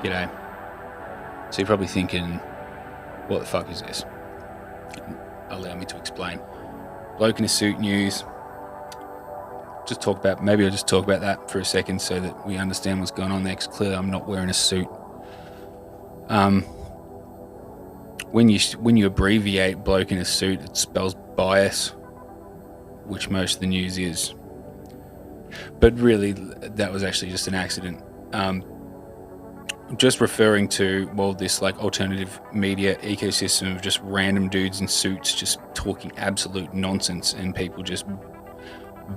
G'day. So you're probably thinking, what the fuck is this? Allow me to explain. Bloke in a suit news. Maybe I'll just talk about that for a second so that we understand what's going on there, because clearly I'm not wearing a suit. When you abbreviate bloke in a suit, it spells bias, which most of the news is. But really, that was actually just an accident. Just referring to, this like alternative media ecosystem of just random dudes in suits just talking absolute nonsense and people just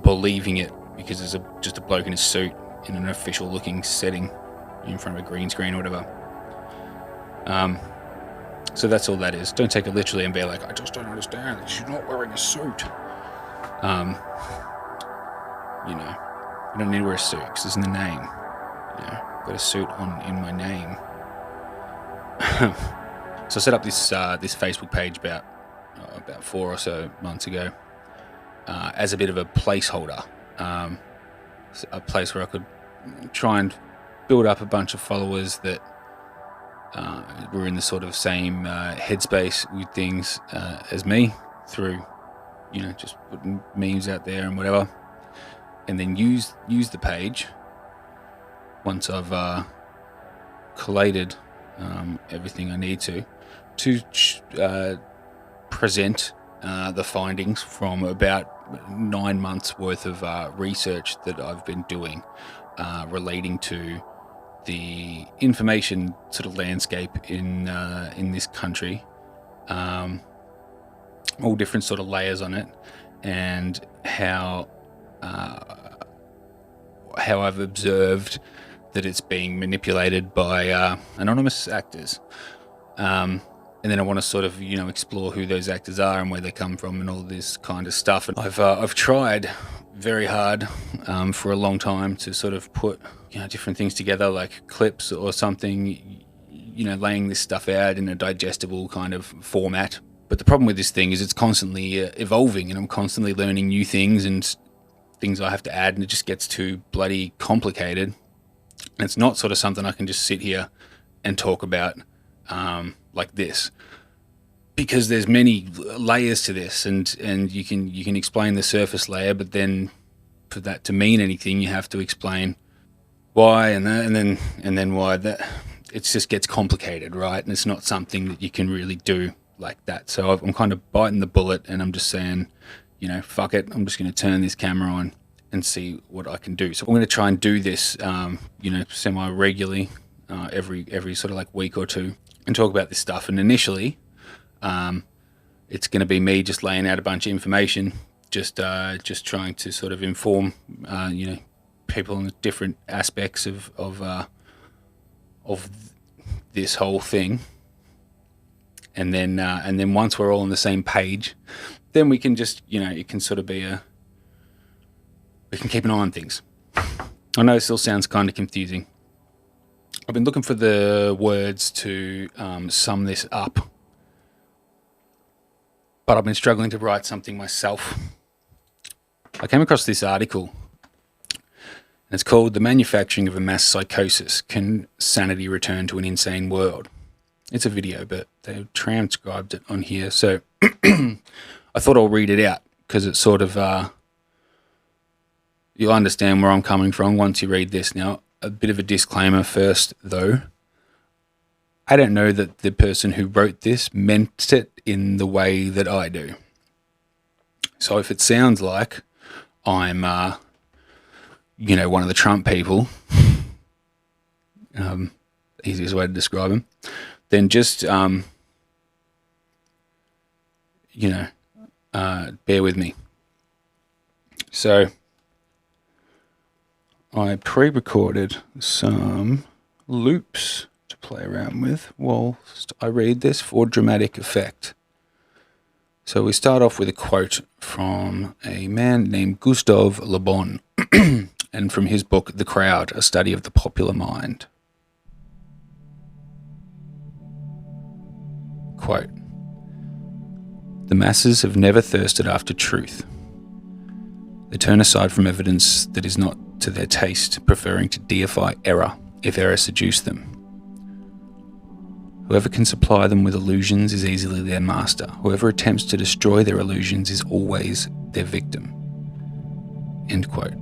believing it because there's just a bloke in a suit in an official looking setting in front of a green screen or whatever. So that's all that is. Don't take it literally and be like, I just don't understand. She's not wearing a suit. I don't need to wear a suit because it's in the name. Got a suit in my name. So I set up this Facebook page about 4 or so months ago as a bit of a placeholder, a place where I could try and build up a bunch of followers that were in the sort of same headspace with things as me through, just putting memes out there and whatever, and then use the page once I've collated everything I need to present the findings from about 9 months worth of research that I've been doing relating to the information sort of landscape in this country, all different sort of layers on it, and how I've observed that it's being manipulated by anonymous actors. And then I want to sort of, explore who those actors are and where they come from and all this kind of stuff. And I've tried very hard for a long time to sort of put, different things together, like clips or something, laying this stuff out in a digestible kind of format. But the problem with this thing is it's constantly evolving, and I'm constantly learning new things and things I have to add, and it just gets too bloody complicated. And it's not sort of something I can just sit here and talk about like this, because there's many layers to this, and you can explain the surface layer, but then for that to mean anything, you have to explain why and then why. That it just gets complicated, right? And it's not something that you can really do like that. So I'm kind of biting the bullet, and I'm just saying, fuck it. I'm just going to turn this camera on and see what I can do. So I'm going to try and do this, semi-regularly, every sort of like week or two, and talk about this stuff. And initially, it's going to be me just laying out a bunch of information, just trying to sort of inform, people on the different aspects of this whole thing. And then once we're all on the same page, then we can just, it can sort of be we can keep an eye on things. I know it still sounds kind of confusing. I've been looking for the words to sum this up, but I've been struggling to write something myself. I came across this article, and it's called "The Manufacturing of a Mass Psychosis: Can Sanity Return to an Insane World?" It's a video, but they transcribed it on here, so I thought I'll read it out, because it's sort of... you'll understand where I'm coming from once you read this. Now, a bit of a disclaimer first, though. I don't know that the person who wrote this meant it in the way that I do. So if it sounds like I'm, one of the Trump people, easiest way to describe him, then just, bear with me. So... I pre-recorded some loops to play around with whilst I read this for dramatic effect. So we start off with a quote from a man named Gustave Le Bon, and from his book, The Crowd, A Study of the Popular Mind. Quote, "The masses have never thirsted after truth. They turn aside from evidence that is not to their taste, preferring to deify error if error seduce them. Whoever can supply them with illusions is easily their master. Whoever attempts to destroy their illusions is always their victim." End quote.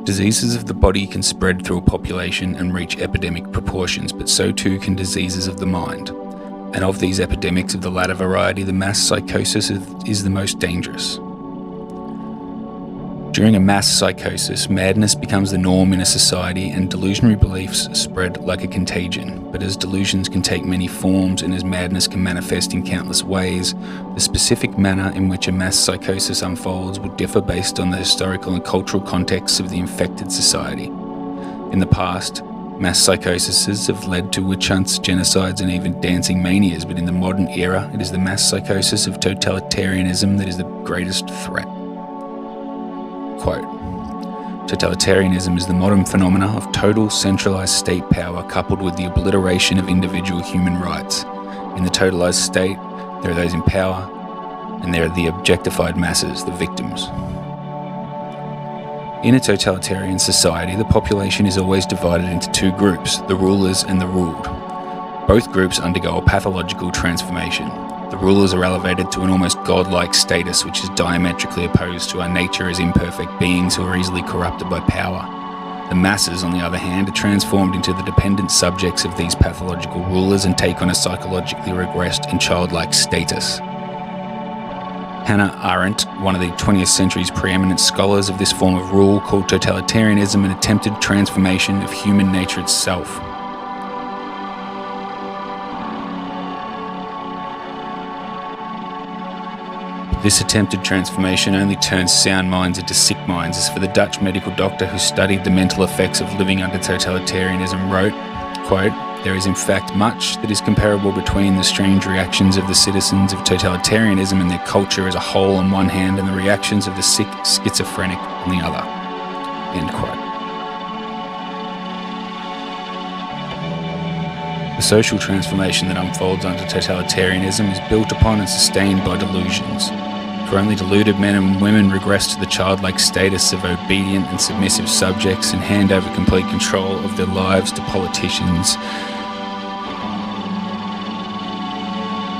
Diseases of the body can spread through a population and reach epidemic proportions, but so too can diseases of the mind. And of these epidemics of the latter variety, the mass psychosis is the most dangerous. During a mass psychosis, madness becomes the norm in a society and delusionary beliefs spread like a contagion. But as delusions can take many forms and as madness can manifest in countless ways, the specific manner in which a mass psychosis unfolds would differ based on the historical and cultural contexts of the infected society. In the past, mass psychoses have led to witch hunts, genocides, and even dancing manias, but in the modern era, it is the mass psychosis of totalitarianism that is the greatest threat. Quote, "Totalitarianism is the modern phenomena of total centralized state power coupled with the obliteration of individual human rights. In the totalized state, there are those in power, and there are the objectified masses, the victims. In a totalitarian society, the population is always divided into two groups, the rulers and the ruled. Both groups undergo a pathological transformation. The rulers are elevated to an almost godlike status, which is diametrically opposed to our nature as imperfect beings who are easily corrupted by power. The masses, on the other hand, are transformed into the dependent subjects of these pathological rulers and take on a psychologically regressed and childlike status." Hannah Arendt, one of the 20th century's preeminent scholars of this form of rule, called totalitarianism an attempted transformation of human nature itself. This attempted transformation only turns sound minds into sick minds, as for the Dutch medical doctor who studied the mental effects of living under totalitarianism wrote, quote, "There is in fact much that is comparable between the strange reactions of the citizens of totalitarianism and their culture as a whole on one hand and the reactions of the sick schizophrenic on the other." End quote. The social transformation that unfolds under totalitarianism is built upon and sustained by delusions. For only deluded men and women regress to the childlike status of obedient and submissive subjects and hand over complete control of their lives to politicians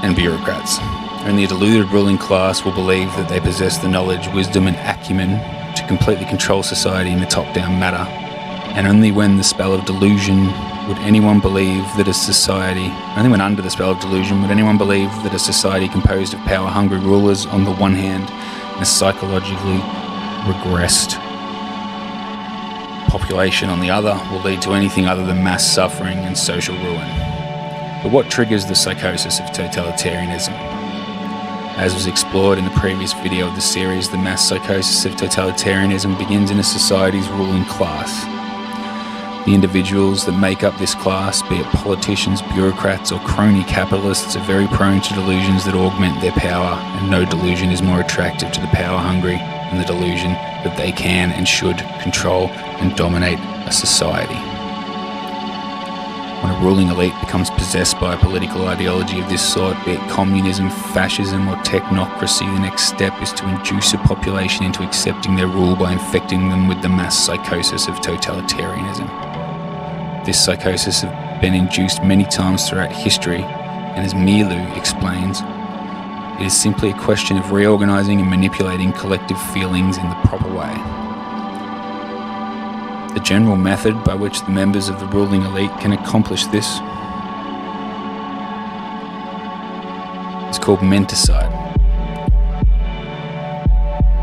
and bureaucrats. Only a deluded ruling class will believe that they possess the knowledge, wisdom and acumen to completely control society in a top-down manner. And only when under the spell of delusion would anyone believe that a society composed of power-hungry rulers on the one hand and a psychologically regressed population on the other will lead to anything other than mass suffering and social ruin. But what triggers the psychosis of totalitarianism? As was explored in the previous video of the series, the mass psychosis of totalitarianism begins in a society's ruling class. The individuals that make up this class, be it politicians, bureaucrats or crony capitalists, are very prone to delusions that augment their power, and no delusion is more attractive to the power-hungry than the delusion that they can and should control and dominate a society. When a ruling elite becomes possessed by a political ideology of this sort, be it communism, fascism or technocracy, the next step is to induce a population into accepting their rule by infecting them with the mass psychosis of totalitarianism. This psychosis has been induced many times throughout history, and as Milu explains, it is simply a question of reorganizing and manipulating collective feelings in the proper way. The general method by which the members of the ruling elite can accomplish this is called menticide,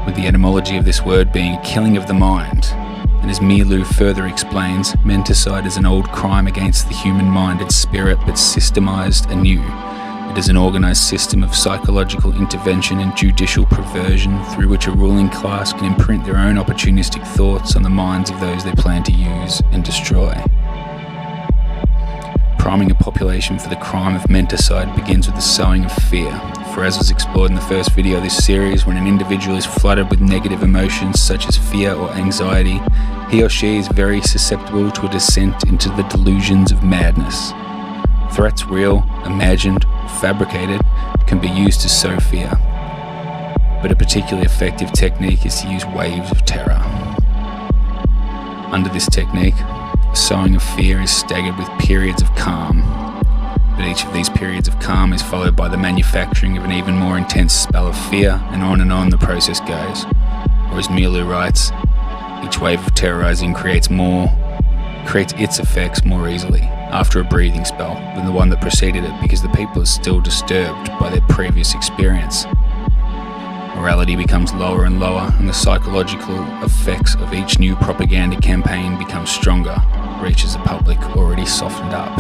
with the etymology of this word being a killing of the mind. And as Milu further explains, menticide is an old crime against the human mind and spirit, but systemized anew. It is an organized system of psychological intervention and judicial perversion through which a ruling class can imprint their own opportunistic thoughts on the minds of those they plan to use and destroy. Priming a population for the crime of menticide begins with the sowing of fear. For as was explored in the first video of this series, when an individual is flooded with negative emotions such as fear or anxiety, he or she is very susceptible to a descent into the delusions of madness. Threats, real, imagined, or fabricated, can be used to sow fear, but a particularly effective technique is to use waves of terror. Under this technique, the sowing of fear is staggered with periods of calm, but each of these periods of calm is followed by the manufacturing of an even more intense spell of fear, and on the process goes. Or as Milu writes, each wave of terrorizing creates its effects more easily after a breathing spell than the one that preceded it, because the people are still disturbed by their previous experience. Morality becomes lower and lower, and the psychological effects of each new propaganda campaign become stronger, reaches a public already softened up.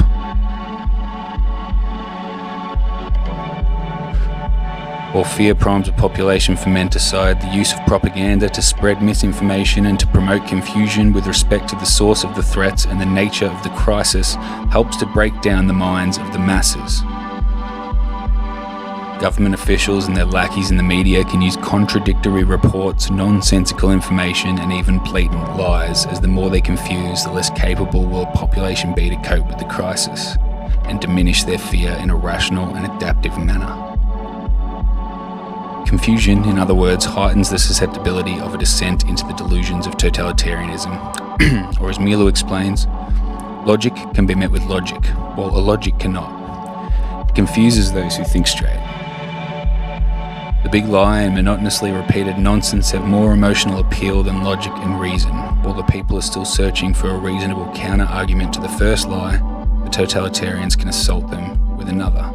While fear primes a population for menticide, the use of propaganda to spread misinformation and to promote confusion with respect to the source of the threats and the nature of the crisis helps to break down the minds of the masses. Government officials and their lackeys in the media can use contradictory reports, nonsensical information, and even blatant lies, as the more they confuse, the less capable will a population be to cope with the crisis and diminish their fear in a rational and adaptive manner. Confusion, in other words, heightens the susceptibility of a descent into the delusions of totalitarianism. Or as Milu explains, logic can be met with logic, while illogic cannot. It confuses those who think straight. The big lie and monotonously repeated nonsense have more emotional appeal than logic and reason. While the people are still searching for a reasonable counter-argument to the first lie, the totalitarians can assault them with another.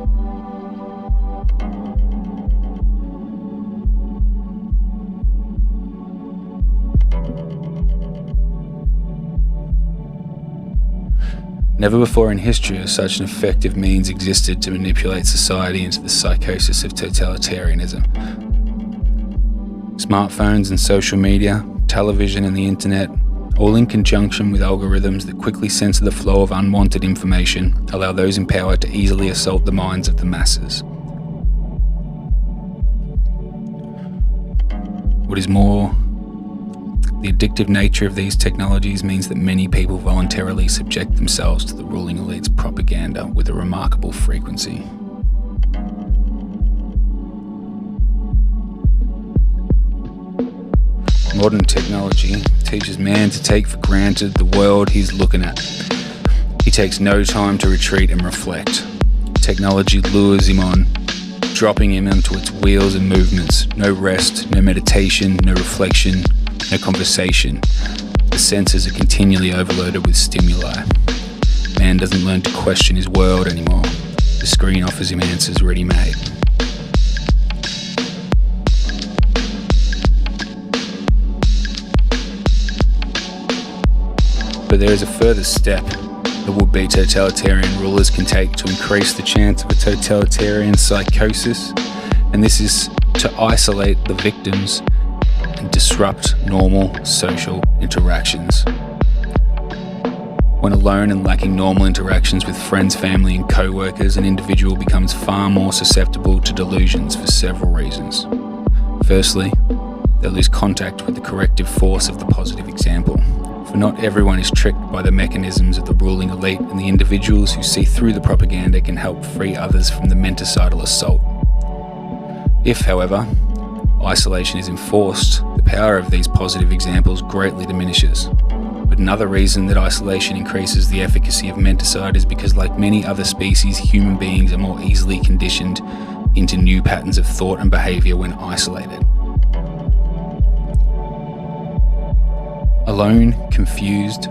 Never before in history has such an effective means existed to manipulate society into the psychosis of totalitarianism. Smartphones and social media, television and the internet, all in conjunction with algorithms that quickly censor the flow of unwanted information, allow those in power to easily assault the minds of the masses. What is more, the addictive nature of these technologies means that many people voluntarily subject themselves to the ruling elite's propaganda with a remarkable frequency. Modern technology teaches man to take for granted the world he's looking at. He takes no time to retreat and reflect. Technology lures him on, dropping him into its wheels and movements. No rest, no meditation, no reflection, no conversation. The senses are continually overloaded with stimuli. Man doesn't learn to question his world anymore. The screen offers him answers ready-made. But there is a further step that would-be totalitarian rulers can take to increase the chance of a totalitarian psychosis, and this is to isolate the victims and disrupt normal social interactions. When alone and lacking normal interactions with friends, family and co-workers, an individual becomes far more susceptible to delusions for several reasons. Firstly, they lose contact with the corrective force of the positive example, for not everyone is tricked by the mechanisms of the ruling elite, and the individuals who see through the propaganda can help free others from the menticidal assault. If, however, isolation is enforced, the power of these positive examples greatly diminishes. But another reason that isolation increases the efficacy of menticide is because, like many other species, human beings are more easily conditioned into new patterns of thought and behaviour when isolated. Alone, confused,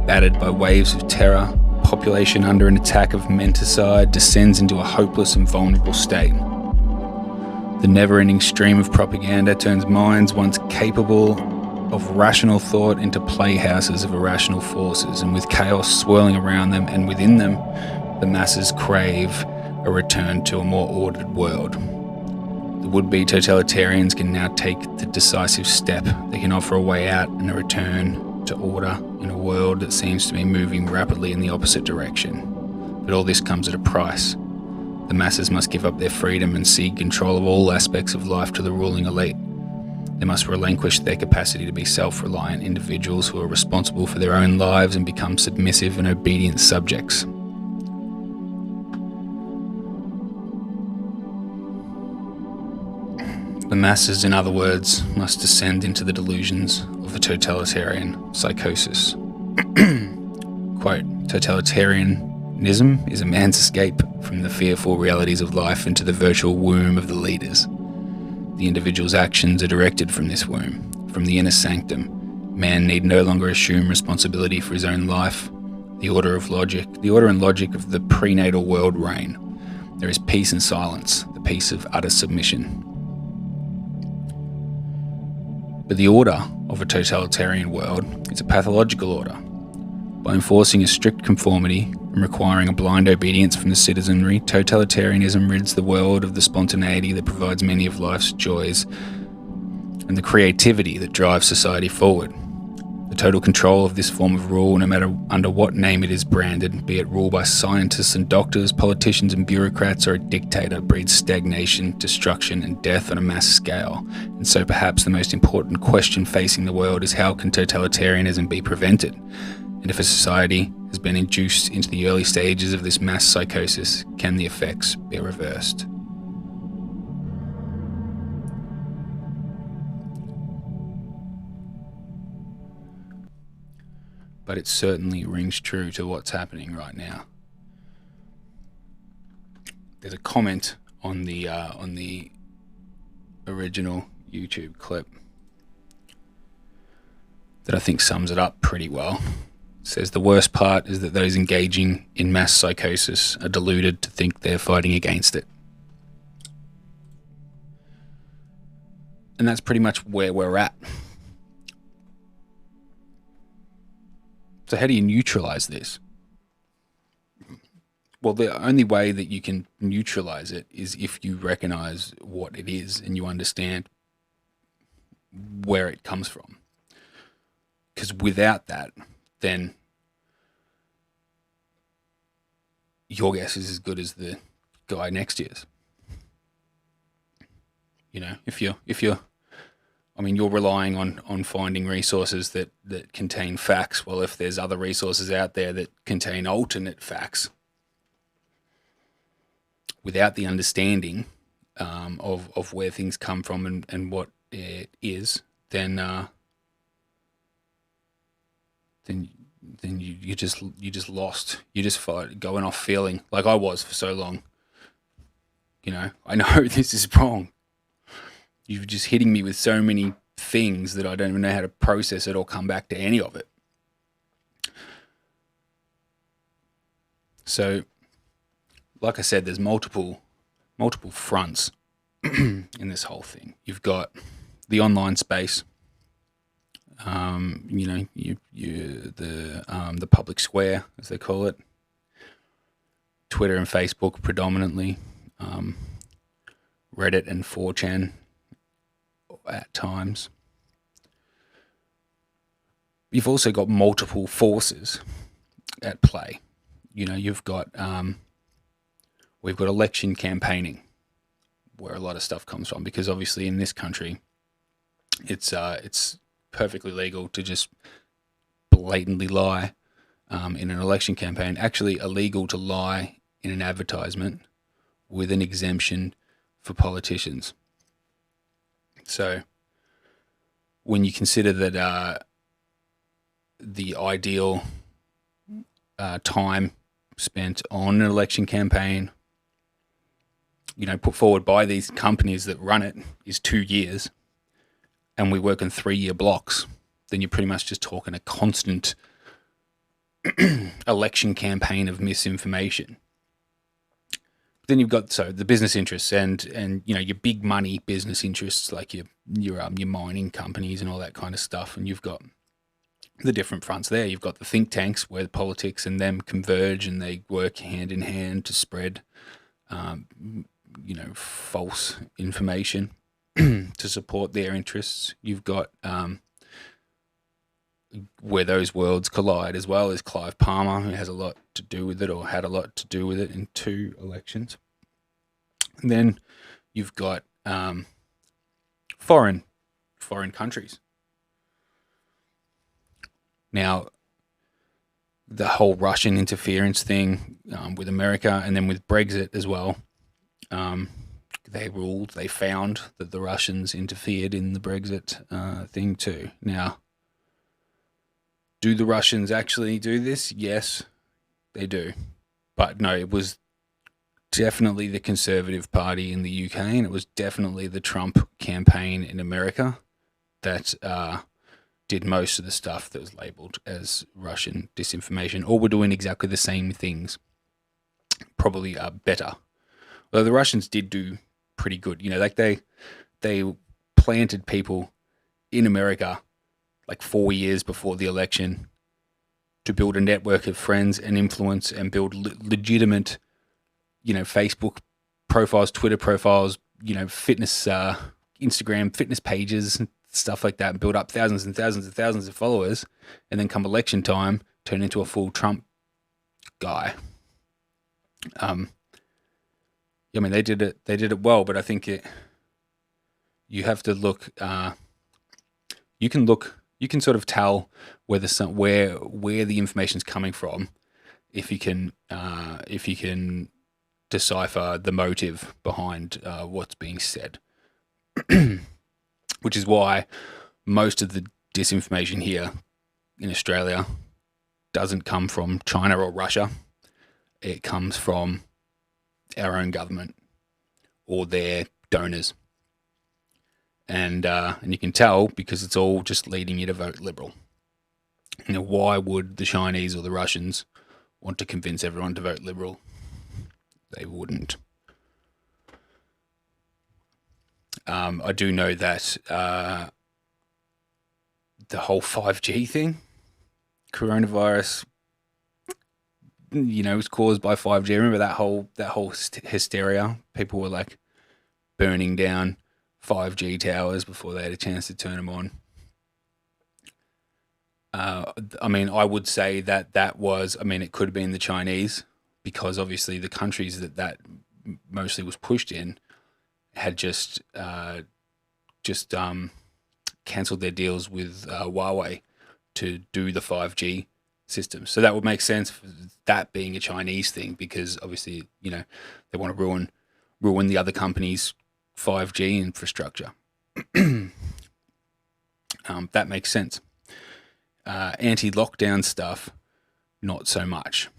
battered by waves of terror, a population under an attack of menticide descends into a hopeless and vulnerable state. The never-ending stream of propaganda turns minds once capable of rational thought into playhouses of irrational forces, and with chaos swirling around them and within them, the masses crave a return to a more ordered world. The would-be totalitarians can now take the decisive step. They can offer a way out and a return to order in a world that seems to be moving rapidly in the opposite direction. But all this comes at a price. The masses must give up their freedom and cede control of all aspects of life to the ruling elite. They must relinquish their capacity to be self-reliant individuals who are responsible for their own lives and become submissive and obedient subjects. The masses, in other words, must descend into the delusions of the totalitarian psychosis. Quote, totalitarianism is a man's escape from the fearful realities of life into the virtual womb of the leaders. The individual's actions are directed from this womb, from the inner sanctum. Man need no longer assume responsibility for his own life. The order and logic of the prenatal world reign. There is peace and silence, the peace of utter submission. But the order of a totalitarian world is a pathological order. By enforcing a strict conformity and requiring a blind obedience from the citizenry, totalitarianism rids the world of the spontaneity that provides many of life's joys and the creativity that drives society forward. The total control of this form of rule, no matter under what name it is branded, be it rule by scientists and doctors, politicians and bureaucrats, or a dictator, breeds stagnation, destruction, and death on a mass scale. And so perhaps the most important question facing the world is, how can totalitarianism be prevented? And if a society has been induced into the early stages of this mass psychosis, can the effects be reversed? But it certainly rings true to what's happening right now. There's a comment on the original YouTube clip that I think sums it up pretty well. It says the worst part is that those engaging in mass psychosis are deluded to think they're fighting against it. And that's pretty much where we're at. So how do you neutralize this? Well, the only way that you can neutralize it is if you recognize what it is and you understand where it comes from. Because without that, then your guess is as good as the guy next year's. You know, if you're relying on finding resources that contain facts. Well, if there's other resources out there that contain alternate facts, without the understanding of where things come from and what it is, then you just lost. You just going off feeling like I was for so long. You know, I know this is wrong. You're just hitting me with so many things that I don't even know how to process it or come back to any of it. So, like I said, there's multiple fronts in this whole thing. You've got the online space, the public square, as they call it, Twitter and Facebook predominantly, Reddit and 4chan at times. You've also got multiple forces at play. You know, you've got we've got election campaigning, where a lot of stuff comes from, because obviously in this country, it's perfectly legal to just blatantly lie in an election campaign. Actually, illegal to lie in an advertisement with an exemption for politicians. So when you consider that the ideal time spent on an election campaign, you know, put forward by these companies that run it, is 2 years, and we work in 3-year blocks, then you're pretty much just talking a constant election campaign of misinformation. Then you've got the business interests and you know, your big money business interests, like your mining companies and all that kind of stuff, and you've got the different fronts there. You've got the think tanks where the politics and them converge and they work hand in hand to spread false information to support their interests. You've got where those worlds collide, as well as Clive Palmer, who has a lot to do with it, or had a lot to do with it in 2 elections. And then you've got foreign countries. Now, the whole Russian interference thing with America, and then with Brexit as well, they found that the Russians interfered in the Brexit thing too. Now, Do the Russians actually do this? Yes, they do. But no, it was definitely the Conservative Party in the UK, and it was definitely the Trump campaign in America that did most of the stuff that was labeled as Russian disinformation, or were doing exactly the same things, probably better. Although the Russians did do pretty good, like they planted people in America like 4 years before the election to build a network of friends and influence and build legitimate, Facebook profiles, Twitter profiles, fitness, Instagram fitness pages, and stuff like that, and build up thousands and thousands and thousands of followers, and then come election time, turn into a full Trump guy. I mean, they did it well, but I think you have to look. You can sort of tell where the information's coming from if you can decipher the motive behind what's being said, which is why most of the disinformation here in Australia doesn't come from China or Russia. It comes from our own government or their donors. And you can tell because it's all just leading you to vote Liberal. Why would the Chinese or the Russians want to convince everyone to vote Liberal? They wouldn't. I do know that the whole 5G thing, coronavirus, was caused by 5G. Remember that whole hysteria? People were like burning down 5G towers before they had a chance to turn them on. I mean, I would say that was, it could have been the Chinese, because obviously the countries that mostly was pushed in had just cancelled their deals with Huawei to do the 5G system. So that would make sense for that being a Chinese thing, because obviously, they want to ruin the other companies' 5G infrastructure. That makes sense. Anti-lockdown stuff, not so much,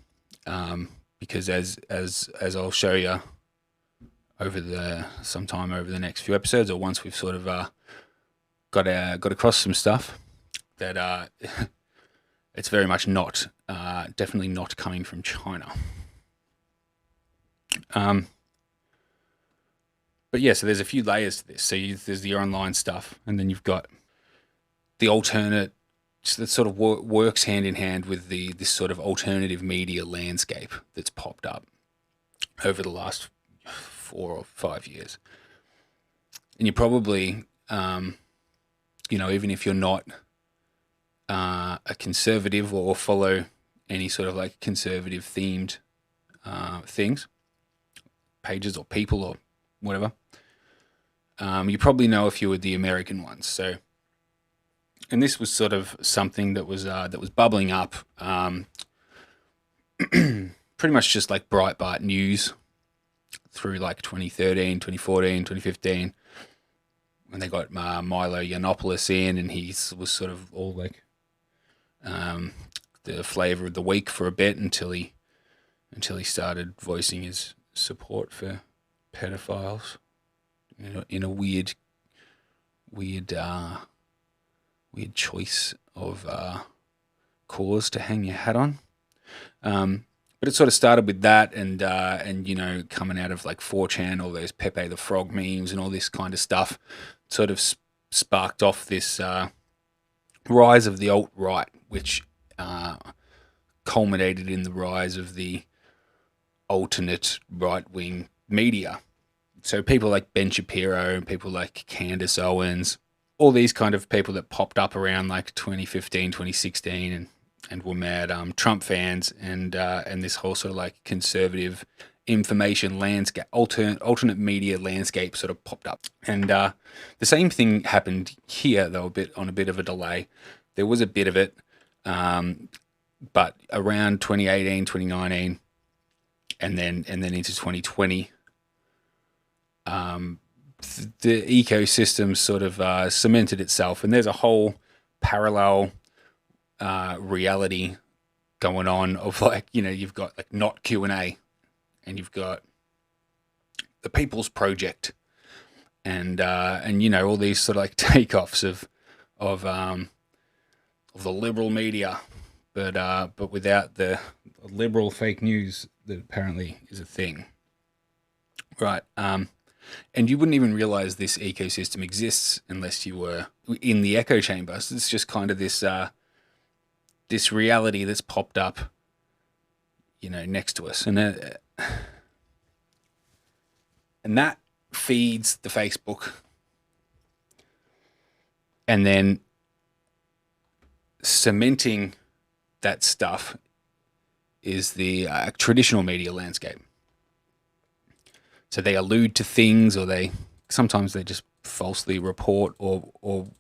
because as I'll show you sometime over the next few episodes, or once we've sort of got across some stuff, that it's very much not, definitely not coming from China. But yeah, so there's a few layers to this. So there's the online stuff, and then you've got the alternate that sort of works hand in hand with this sort of alternative media landscape that's popped up over the last 4 or 5 years. And you probably, even if you're not a conservative or follow any sort of like conservative themed things, pages or people or whatever, you probably know a few of the American ones. So, and this was sort of something that was bubbling up, pretty much just like Breitbart News through like 2013, 2014, 2015, when they got Milo Yiannopoulos in, and he was sort of all like the flavor of the week for a bit until he started voicing his support for pedophiles in a weird choice of cause to hang your hat on. But it sort of started with that, and coming out of like 4chan, all those Pepe the Frog memes and all this kind of stuff, sort of sparked off this rise of the alt-right, which culminated in the rise of the alternate right-wing media. So people like Ben Shapiro, people like Candace Owens, all these kind of people that popped up around like 2015, 2016, and were mad Trump fans, and this whole sort of like conservative information landscape, alternate media landscape sort of popped up. And the same thing happened here, though on a bit of a delay. There was a bit of it, but around 2018, 2019, and then into 2020, the ecosystem sort of cemented itself, and there's a whole parallel reality going on of like, you've got like Not Q&A, and you've got the People's Project, and all these sort of like takeoffs of the liberal media, but without the liberal fake news that apparently is a thing, right? And you wouldn't even realize this ecosystem exists unless you were in the echo chamber. So it's just kind of this reality that's popped up, next to us, and that feeds the Facebook, and then cementing that stuff is the traditional media landscape. So they allude to things, or sometimes they just falsely report or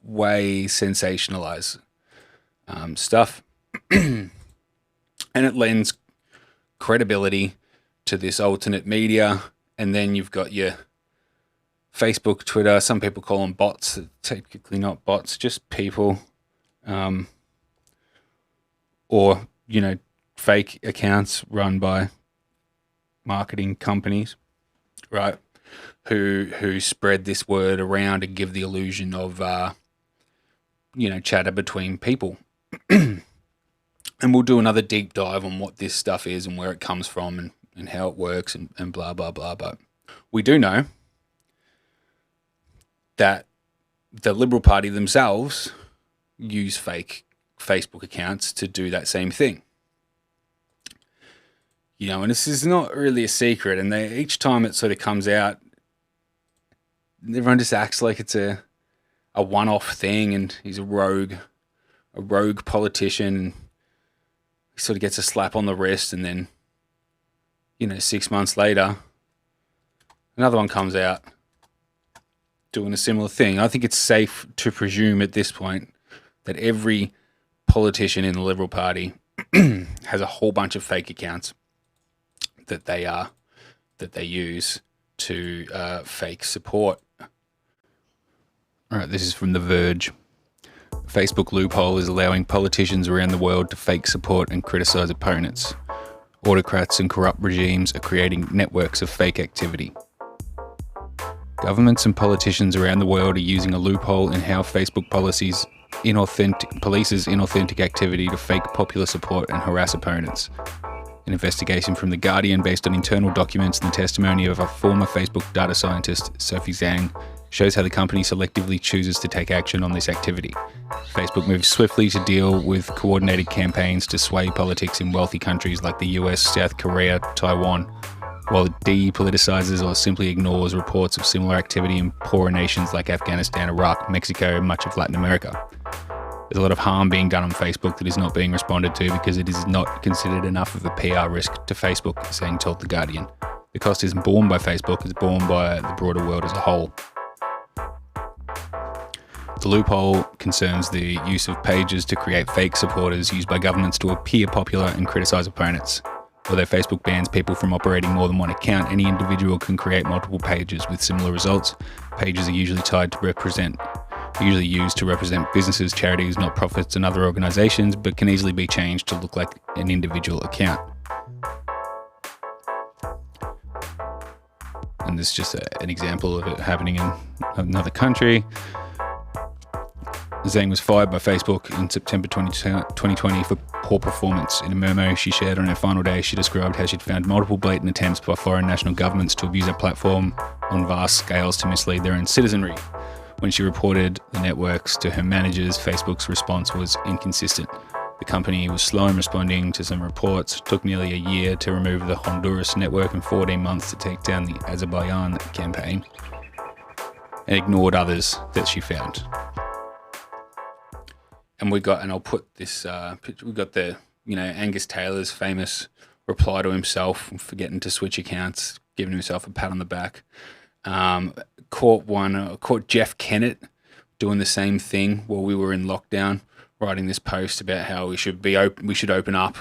way sensationalize stuff, and it lends credibility to this alternate media. And then you've got your Facebook, Twitter. Some people call them bots. Technically not bots, just people, or fake accounts run by marketing companies, right? Who spread this word around and give the illusion of chatter between people. And we'll do another deep dive on what this stuff is and where it comes from and how it works and blah blah blah. But we do know that the Liberal Party themselves use fake Facebook accounts to do that same thing. And this is not really a secret, and each time it sort of comes out, everyone just acts like it's a one-off thing, and he's a rogue politician. He sort of gets a slap on the wrist, and then 6 months later, another one comes out doing a similar thing. I think it's safe to presume at this point that every politician in the Liberal Party has a whole bunch of fake accounts that they use to fake support. All right, this is from The Verge. Facebook loophole is allowing politicians around the world to fake support and criticize opponents. Autocrats and corrupt regimes are creating networks of fake activity. Governments and politicians around the world are using a loophole in how Facebook policies polices inauthentic activity to fake popular support and harass opponents. An investigation from The Guardian based on internal documents and the testimony of a former Facebook data scientist, Sophie Zhang, shows how the company selectively chooses to take action on this activity. Facebook moves swiftly to deal with coordinated campaigns to sway politics in wealthy countries like the US, South Korea, Taiwan, while it depoliticizes or simply ignores reports of similar activity in poorer nations like Afghanistan, Iraq, Mexico, and much of Latin America. There's a lot of harm being done on Facebook that is not being responded to because it is not considered enough of a PR risk to Facebook, Zhang told The Guardian. The cost isn't borne by Facebook, it's borne by the broader world as a whole. The loophole concerns the use of pages to create fake supporters used by governments to appear popular and criticize opponents. Although Facebook bans people from operating more than one account, any individual can create multiple pages with similar results. Pages are usually used to represent businesses, charities, not-profits, and other organizations, but can easily be changed to look like an individual account. And this is just an example of it happening in another country. Zhang was fired by Facebook in September 2020 for poor performance. In a memo she shared on her final day, she described how she'd found multiple blatant attempts by foreign national governments to abuse her platform on vast scales to mislead their own citizenry. When she reported the networks to her managers, Facebook's response was inconsistent. The company was slow in responding to some reports, took nearly a year to remove the Honduras network and 14 months to take down the Azerbaijan campaign, and ignored others that she found. And I'll put this picture, we got the, Angus Taylor's famous reply to himself for getting to switch accounts, giving himself a pat on the back. Caught Jeff Kennett doing the same thing while we were in lockdown, writing this post about how we should open up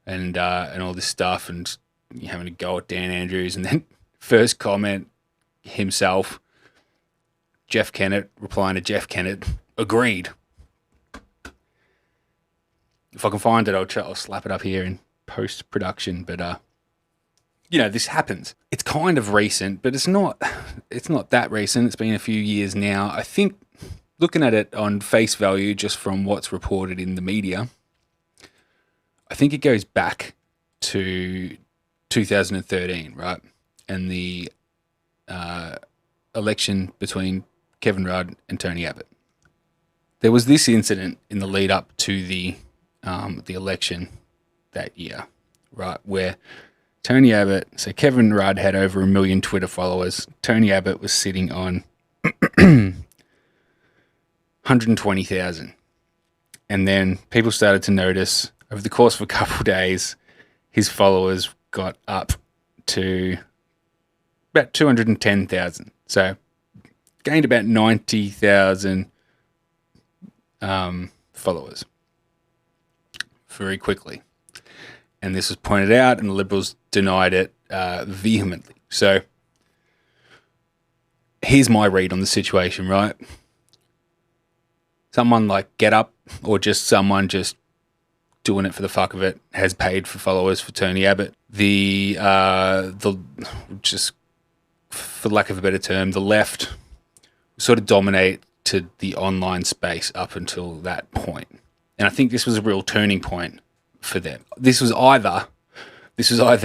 and all this stuff, and having to go at Dan Andrews, and then first comment himself, Jeff Kennett replying to Jeff Kennett, agreed. If I can find it, I'll slap it up here in post production. But this happens. It's kind of recent, but it's not. It's not that recent. It's been a few years now. I think looking at it on face value, just from what's reported in the media, I think it goes back to 2013, right? And the election between Kevin Rudd and Tony Abbott. There was this incident in the lead up to the election that year, right, where Tony Abbott, so Kevin Rudd had over 1 million Twitter followers. Tony Abbott was sitting on 120,000. And then people started to notice over the course of a couple of days, his followers got up to about 210,000. So gained about 90,000 followers very quickly. And this was pointed out, and the Liberals denied it vehemently. So here's my read on the situation, right? Someone like GetUp, or just someone just doing it for the fuck of it, has paid for followers for Tony Abbott. The just for lack of a better term, the left sort of dominated the online space up until that point. And I think this was a real turning point for them. This was either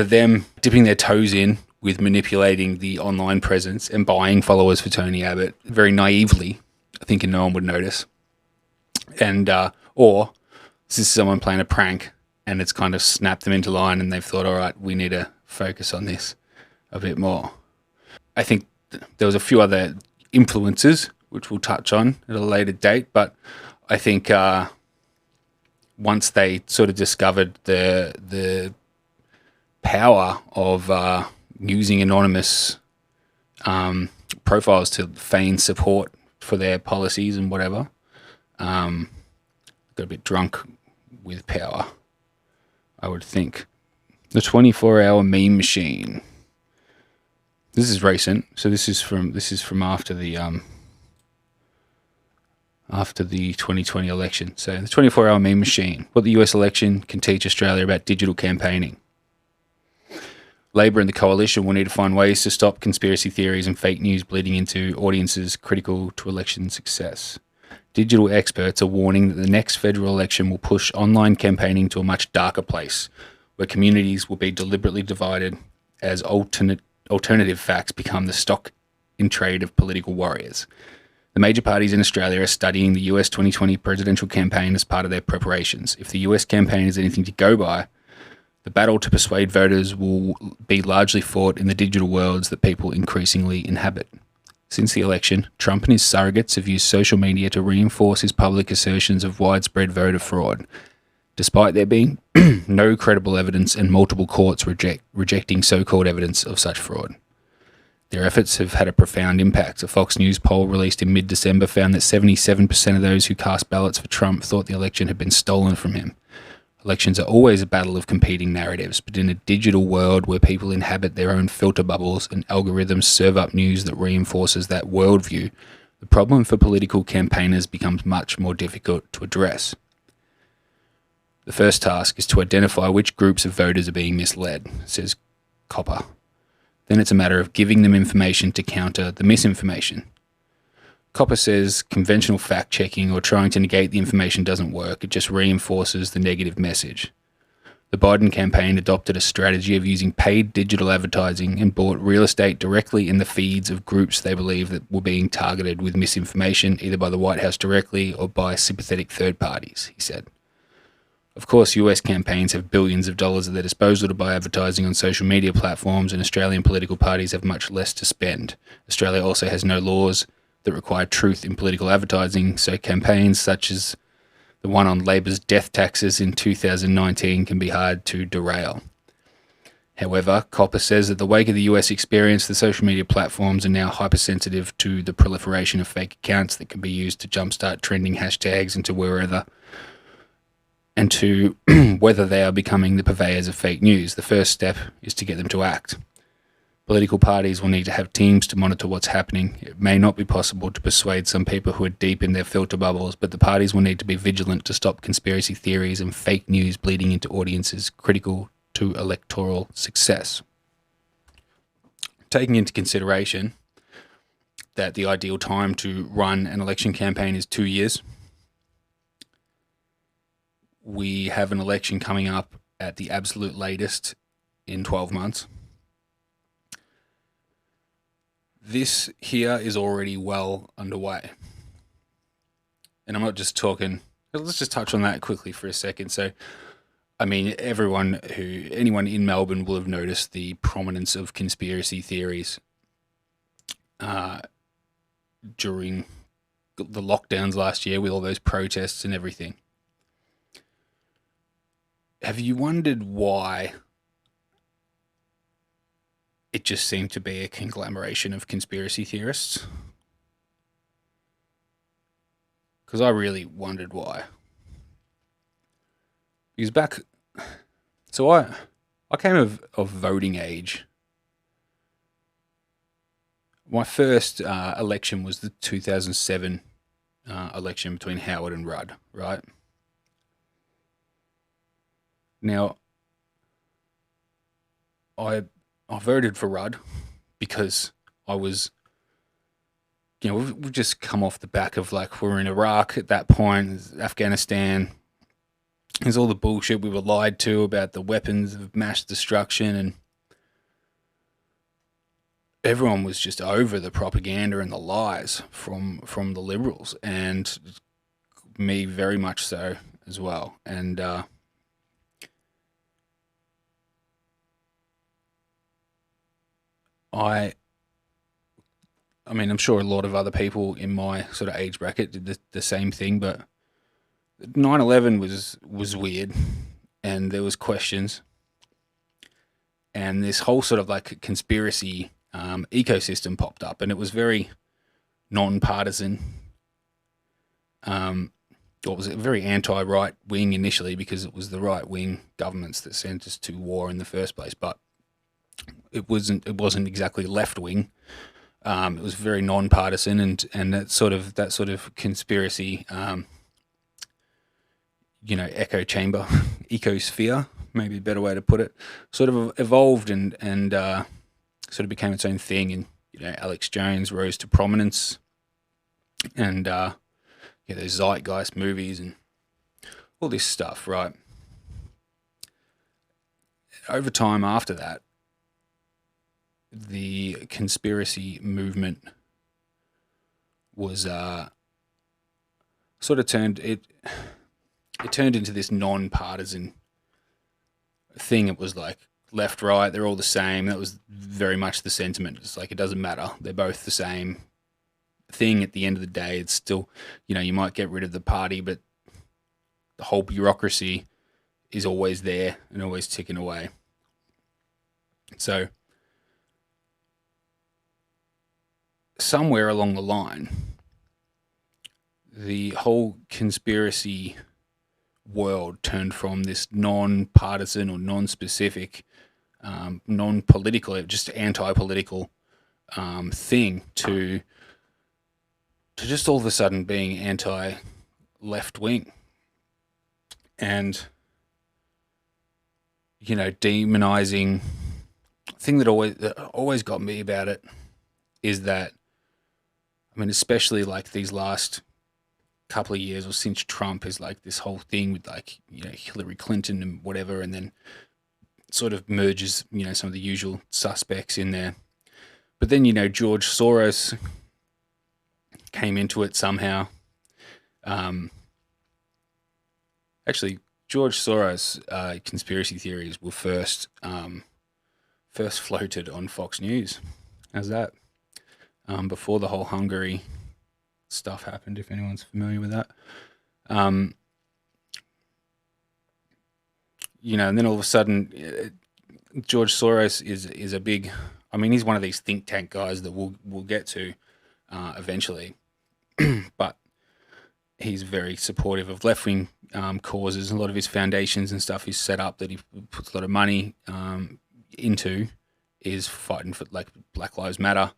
them dipping their toes in with manipulating the online presence and buying followers for Tony Abbott very naively, thinking no one would notice, and or this is someone playing a prank and it's kind of snapped them into line, and they've thought, all right, we need to focus on this a bit more. I think there was a few other influences which we'll touch on at a later date, but I think once they sort of discovered the power of using anonymous profiles to feign support for their policies and whatever, got a bit drunk with power, I would think. The 24-hour meme machine. This is recent, so this is from after the 2020 election. So the 24-hour meme machine, what the US election can teach Australia about digital campaigning. Labor and the coalition will need to find ways to stop conspiracy theories and fake news bleeding into audiences critical to election success. Digital experts are warning that the next federal election will push online campaigning to a much darker place, where communities will be deliberately divided as alternative facts become the stock in trade of political warriors. The major parties in Australia are studying the US 2020 presidential campaign as part of their preparations. If the US campaign is anything to go by, the battle to persuade voters will be largely fought in the digital worlds that people increasingly inhabit. Since the election, Trump and his surrogates have used social media to reinforce his public assertions of widespread voter fraud, despite there being no credible evidence and multiple courts rejecting so-called evidence of such fraud. Their efforts have had a profound impact. A Fox News poll released in mid-December found that 77% of those who cast ballots for Trump thought the election had been stolen from him. Elections are always a battle of competing narratives, but in a digital world where people inhabit their own filter bubbles and algorithms serve up news that reinforces that worldview, the problem for political campaigners becomes much more difficult to address. The first task is to identify which groups of voters are being misled, says Copper. Then it's a matter of giving them information to counter the misinformation. Copper says conventional fact-checking or trying to negate the information doesn't work. It just reinforces the negative message. The Biden campaign adopted a strategy of using paid digital advertising and bought real estate directly in the feeds of groups they believe that were being targeted with misinformation, either by the White House directly or by sympathetic third parties, he said. Of course, US campaigns have billions of dollars at their disposal to buy advertising on social media platforms, and Australian political parties have much less to spend. Australia also has no laws that require truth in political advertising, so campaigns such as the one on Labor's death taxes in 2019 can be hard to derail. However, Copper says that the wake of the US experience, the social media platforms are now hypersensitive to the proliferation of fake accounts that can be used to jumpstart trending hashtags into wherever, and to whether they are becoming the purveyors of fake news. The first step is to get them to act. Political parties will need to have teams to monitor what's happening. It may not be possible to persuade some people who are deep in their filter bubbles, but the parties will need to be vigilant to stop conspiracy theories and fake news bleeding into audiences critical to electoral success. Taking into consideration that the ideal time to run an election campaign is 2 years, we have an election coming up at the absolute latest in 12 months. This here is already well underway. And I'm not just talking, let's just touch on that quickly for a second. So, I mean, anyone in Melbourne will have noticed the prominence of conspiracy theories during the lockdowns last year with all those protests and everything. Have you wondered why it just seemed to be a conglomeration of conspiracy theorists? Because I really wondered why. Because I came of voting age. My first election was the 2007 election between Howard and Rudd, right? Now, I voted for Rudd because I was, we've just come off the back of we're in Iraq at that point, Afghanistan. There's all the bullshit we were lied to about the weapons of mass destruction, and everyone was just over the propaganda and the lies from the Liberals, and me very much so as well. And I mean, I'm sure a lot of other people in my sort of age bracket did the same thing, but 9/11 was weird, and there was questions, and this whole sort of conspiracy ecosystem popped up, and it was very non-partisan. What was it? Very anti-right wing initially, because it was the right wing governments that sent us to war in the first place, but it wasn't exactly left wing. It was very non-partisan, and that sort of conspiracy, echo chamber, ecosphere, maybe a better way to put it, sort of evolved and sort of became its own thing. And Alex Jones rose to prominence, and those Zeitgeist movies and all this stuff, right? Over time after that, the conspiracy movement was sort of turned into this non-partisan thing. It was like left, right, they're all the same. That was very much the sentiment. It's like, it doesn't matter. They're both the same thing at the end of the day. It's still, you might get rid of the party, but the whole bureaucracy is always there and always ticking away. So somewhere along the line, the whole conspiracy world turned from this non-partisan or non-specific, non-political, just anti-political thing to just all of a sudden being anti-left-wing. And, demonizing. The thing that always got me about it is that, I mean, especially these last couple of years, or since Trump, is this whole thing with Hillary Clinton and whatever, and then sort of merges some of the usual suspects in there. But then George Soros came into it somehow. Actually, George Soros conspiracy theories were first floated on Fox News. How's that? Before the whole Hungary stuff happened, if anyone's familiar with that. And then all of a sudden, George Soros is a big, I mean, he's one of these think tank guys that we'll get to eventually, but he's very supportive of left-wing causes. A lot of his foundations and stuff he's set up that he puts a lot of money into is fighting for like Black Lives Matter,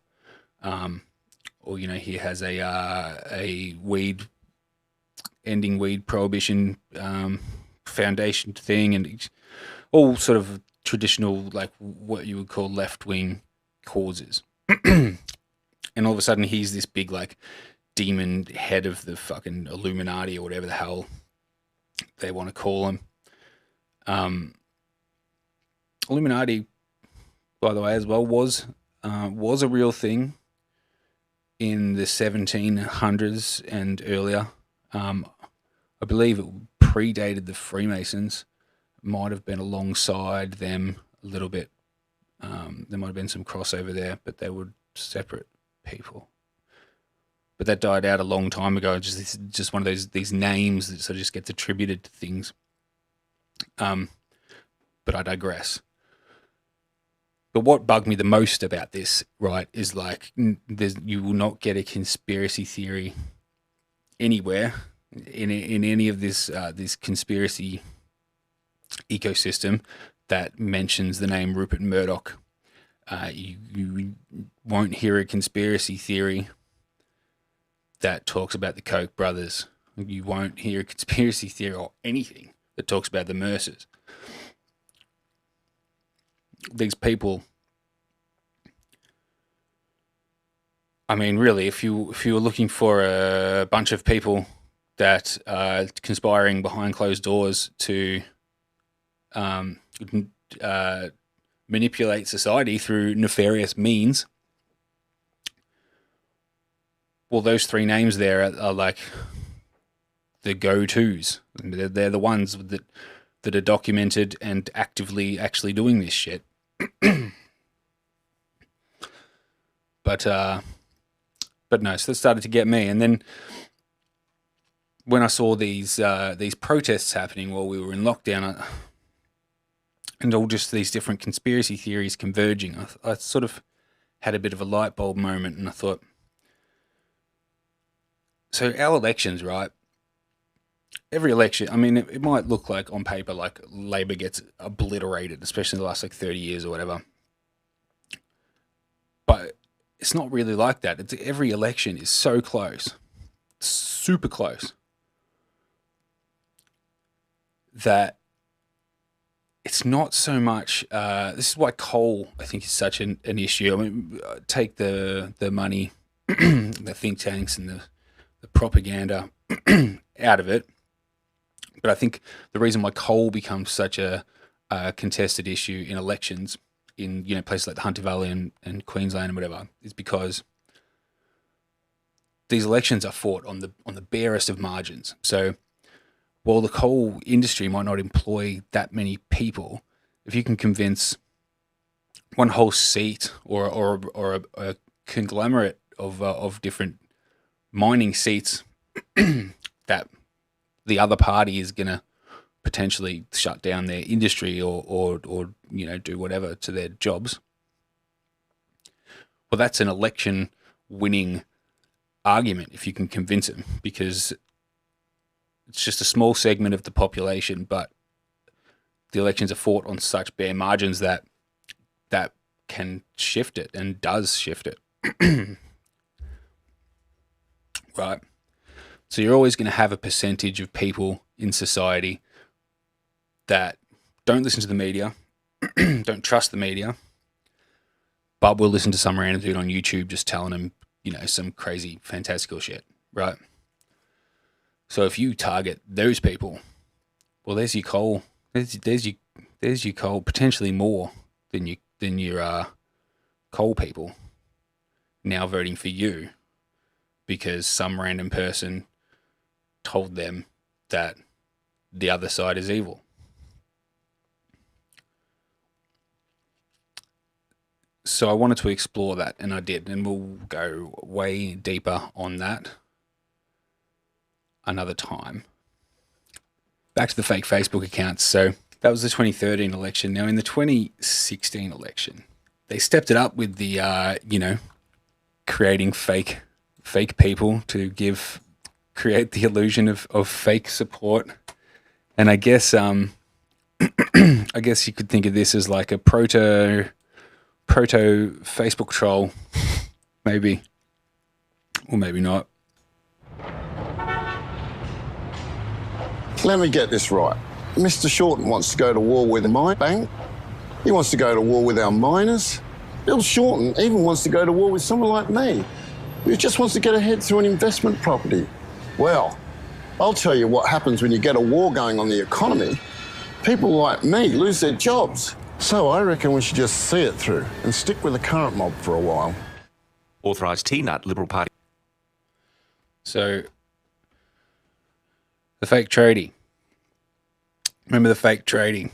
or he has a weed ending weed prohibition foundation thing, and all sort of traditional, like what you would call left wing causes. And all of a sudden, he's this big like demon head of the fucking Illuminati or whatever the hell they want to call him. Illuminati, by the way, as well, was a real thing in the 1700s and earlier. I believe it predated the Freemasons. Might have been alongside them a little bit. There might have been some crossover there, but they were separate people. But that died out a long time ago. Just one of these names that sort of just gets attributed to things. But I digress. But what bugged me the most about this, right, is like you will not get a conspiracy theory anywhere in any of this conspiracy ecosystem that mentions the name Rupert Murdoch. You won't hear a conspiracy theory that talks about the Koch brothers. You won't hear a conspiracy theory or anything that talks about the Mercers. These people, I mean, really, if you were looking for a bunch of people that are conspiring behind closed doors to manipulate society through nefarious means, well, those three names there are like the go-tos. They're the ones that are documented and actively actually doing this shit. But no, so that started to get me. And then when I saw these protests happening while we were in lockdown, and all just these different conspiracy theories converging, I sort of had a bit of a light bulb moment, and I thought, so our elections, right? Every election, I mean, it might look like on paper like Labor gets obliterated, especially in the last like 30 years or whatever. But it's not really like that. Every election is so close, super close, that it's not so much. This is why coal, I think, is such an issue. I mean, take the money, the think tanks, and the propaganda out of it. But I think the reason why coal becomes such a contested issue in elections in places like the Hunter Valley and Queensland and whatever is because these elections are fought on the barest of margins. So while the coal industry might not employ that many people, if you can convince one whole seat or a conglomerate of different mining seats that the other party is going to potentially shut down their industry or do whatever to their jobs, well, that's an election winning argument if you can convince them, because it's just a small segment of the population, but the elections are fought on such bare margins that can shift it and does shift it. Right. So you're always going to have a percentage of people in society that don't listen to the media, don't trust the media, but will listen to some random dude on YouTube just telling them, some crazy fantastical shit, right? So if you target those people, well, there's your coal. There's your coal, potentially more than your coal people now voting for you because some random person told them that the other side is evil. So I wanted to explore that, and I did, and we'll go way deeper on that another time. Back to the fake Facebook accounts. So that was the 2013 election. Now in the 2016 election, they stepped it up with the, creating fake people to create the illusion of fake support. And I guess, I guess you could think of this as like a proto proto Facebook troll, maybe, or maybe not. Let me get this right. Mr. Shorten wants to go to war with my bank. He wants to go to war with our miners. Bill Shorten even wants to go to war with someone like me, who just wants to get ahead through an investment property. Well, I'll tell you what happens when you get a war going on the economy. People like me lose their jobs. So I reckon we should just see it through and stick with the current mob for a while. Authorised T-Nut Liberal Party. So, the fake tradie. Remember the fake tradie?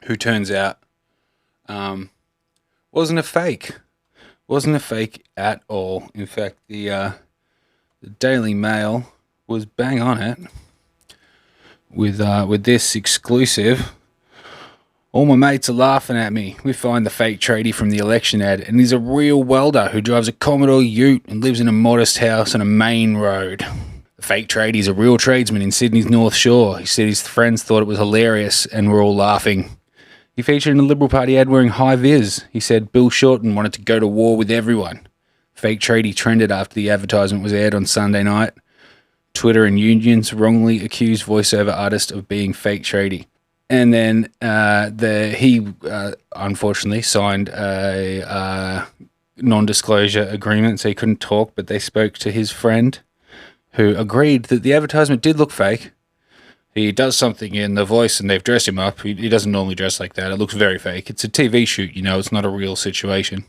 Who turns out wasn't a fake. Wasn't a fake at all. In fact, the Daily Mail was bang on it with this exclusive. All my mates are laughing at me. We find the fake tradie from the election ad, and he's a real welder who drives a Commodore Ute and lives in a modest house on a main road. The fake tradie is a real tradesman in Sydney's North Shore. He said his friends thought it was hilarious and were all laughing. He featured in a Liberal Party ad wearing high-vis. He said Bill Shorten wanted to go to war with everyone. Fake tradie trended after the advertisement was aired on Sunday night. Twitter and unions wrongly accused voiceover artist of being fake tradie. And then he unfortunately signed a non-disclosure agreement, so he couldn't talk, but they spoke to his friend who agreed that the advertisement did look fake. He does something in the voice and they've dressed him up. He doesn't normally dress like that. It looks very fake. It's a TV shoot, it's not a real situation.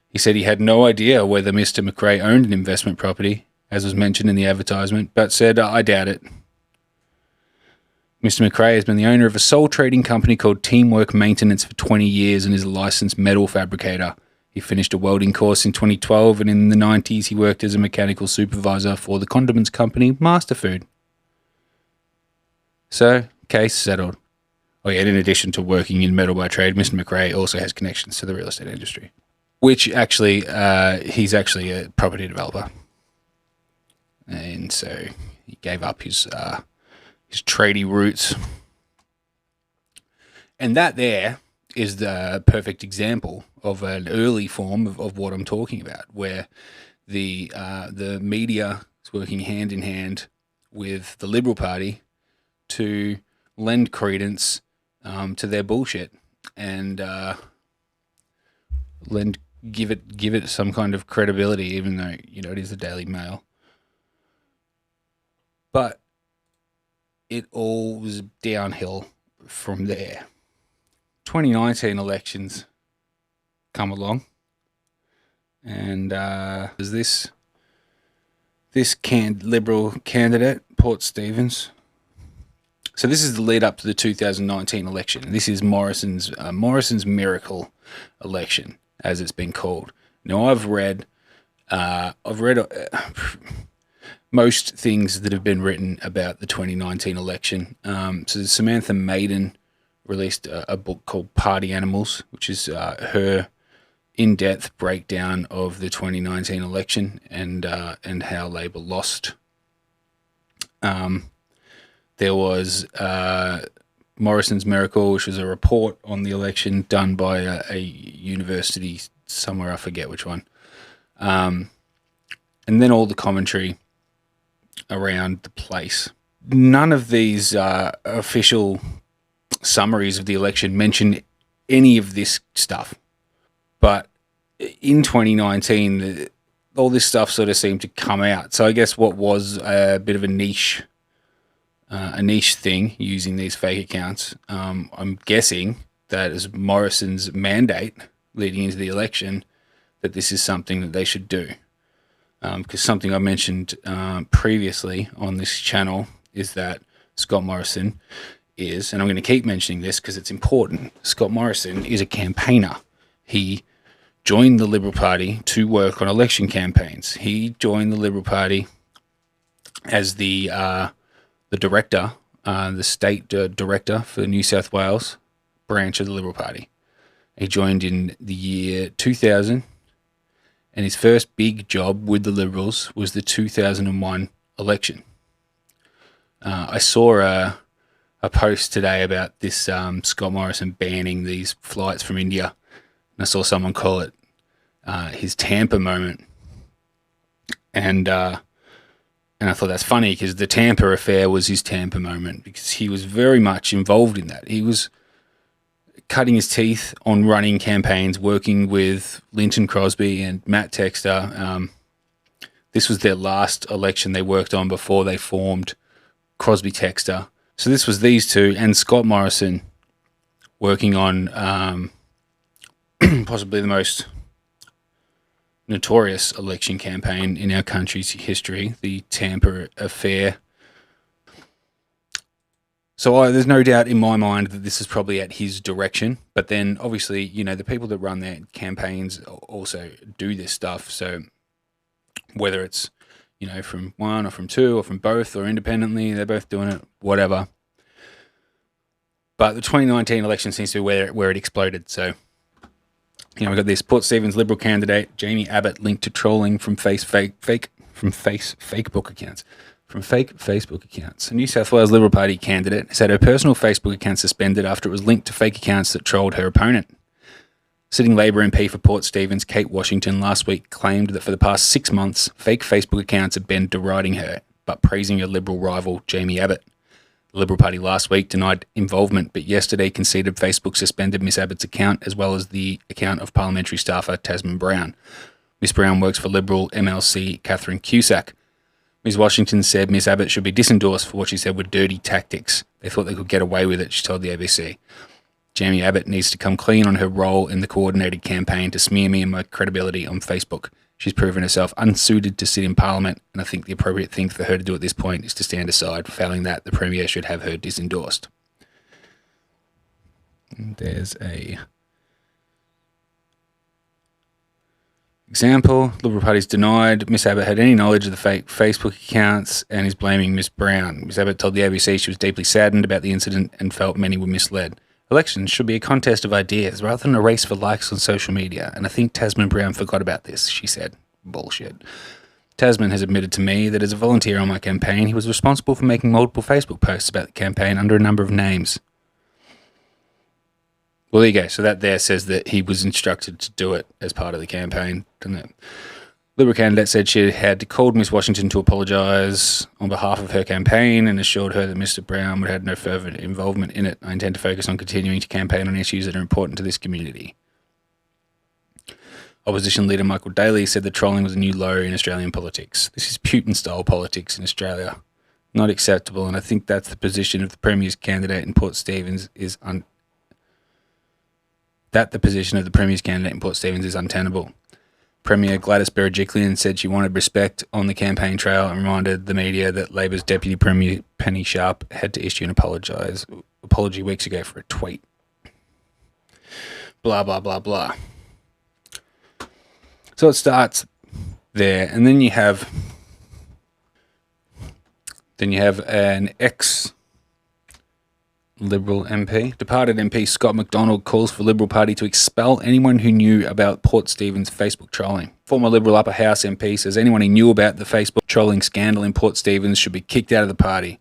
He said he had no idea whether Mr. McRae owned an investment property, as was mentioned in the advertisement, but said, I doubt it. Mr. McRae has been the owner of a sole trading company called Teamwork Maintenance for 20 years and is a licensed metal fabricator. He finished a welding course in 2012, and in the 90s he worked as a mechanical supervisor for the condiments company Masterfood. So, case settled. Oh yeah, and in addition to working in metal by trade, Mr. McRae also has connections to the real estate industry, which actually, he's actually a property developer. And so he gave up his tradie roots. And that there is the perfect example of an early form of what I'm talking about, where the media is working hand in hand with the Liberal Party to lend credence to their bullshit and give it some kind of credibility, even though it is the Daily Mail. But it all was downhill from there. 2019 elections come along, and there's this Liberal candidate, Port Stephens. So this is the lead up to the 2019 election. This is Morrison's miracle election, as it's been called. Now I've read most things that have been written about the 2019 election. So Samantha Maiden released a book called Party Animals, which is her in-depth breakdown of the 2019 election and how Labor lost. There was Morrison's Miracle, which was a report on the election done by a university somewhere, I forget which one. And then all the commentary around the place. None of these official summaries of the election mention any of this stuff. But in 2019, all this stuff sort of seemed to come out. So I guess what was a bit of a niche thing using these fake accounts, I'm guessing that is Morrison's mandate leading into the election, that this is something that they should do. Because something I mentioned previously on this channel is that Scott Morrison is, and I'm going to keep mentioning this because it's important, Scott Morrison is a campaigner. He joined the Liberal Party to work on election campaigns. He joined the Liberal Party as the director, the state director for the New South Wales branch of the Liberal Party. He joined in the year 2000, and his first big job with the Liberals was the 2001 election. I saw a a post today about this Scott Morrison banning these flights from India. And I saw someone call it his Tampa moment. And I thought that's funny because the Tampa affair was his Tampa moment because he was very much involved in that. He was cutting his teeth on running campaigns, working with Linton Crosby and Matt Textor. This was their last election they worked on before they formed Crosby Textor. So this was these two and Scott Morrison working on possibly the most notorious election campaign in our country's history, the Tampa affair. So there's no doubt in my mind that this is probably at his direction. But then obviously, you know, the people that run their campaigns also do this stuff. So whether it's, you know, from one or from two or from both or independently, they're both doing it, whatever. But the 2019 election seems to be where it exploded. So, you know, we've got this Port Stephens Liberal candidate, Jamie Abbott, linked to trolling from fake Facebook accounts. From fake Facebook accounts. A New South Wales Liberal Party candidate has had her personal Facebook account suspended after it was linked to fake accounts that trolled her opponent. Sitting Labor MP for Port Stephens, Kate Washington, last week claimed that for the past 6 months, fake Facebook accounts have been deriding her, but praising her Liberal rival, Jamie Abbott. The Liberal Party last week denied involvement, but yesterday conceded Facebook suspended Miss Abbott's account, as well as the account of parliamentary staffer Tasman Brown. Miss Brown works for Liberal MLC Catherine Cusack. Ms. Washington said Miss Abbott should be disendorsed for what she said were dirty tactics. They thought they could get away with it, she told the ABC. Jamie Abbott needs to come clean on her role in the coordinated campaign to smear me and my credibility on Facebook. She's proven herself unsuited to sit in Parliament, and I think the appropriate thing for her to do at this point is to stand aside. Failing that, the Premier should have her disendorsed. And there's a example. Liberal Party's denied Miss Abbott had any knowledge of the fake Facebook accounts and is blaming Miss Brown. Miss Abbott told the ABC she was deeply saddened about the incident and felt many were misled. Elections should be a contest of ideas rather than a race for likes on social media, and I think Tasman Brown forgot about this, she said. Bullshit. Tasman has admitted to me that as a volunteer on my campaign, he was responsible for making multiple Facebook posts about the campaign under a number of names. Well, there you go. So that there says that he was instructed to do it as part of the campaign, doesn't it? Liberal candidate said she had called Miss Washington to apologise on behalf of her campaign and assured her that Mr Brown would have no further involvement in it. I intend to focus on continuing to campaign on issues that are important to this community. Opposition leader Michael Daly said that trolling was a new low in Australian politics. This is Putin-style politics in Australia. Not acceptable, and I think that's the position of the Premier's candidate in Port Stephens is untenable. Premier Gladys Berejiklian said she wanted respect on the campaign trail and reminded the media that Labor's Deputy Premier Penny Sharp had to issue an apology weeks ago for a tweet. Blah, blah, blah, blah. So it starts there, and then you have an ex-Liberal MP. Departed MP Scott McDonald calls for Liberal Party to expel anyone who knew about Port Stephens Facebook trolling. Former Liberal Upper House MP says anyone who knew about the Facebook trolling scandal in Port Stephens should be kicked out of the party.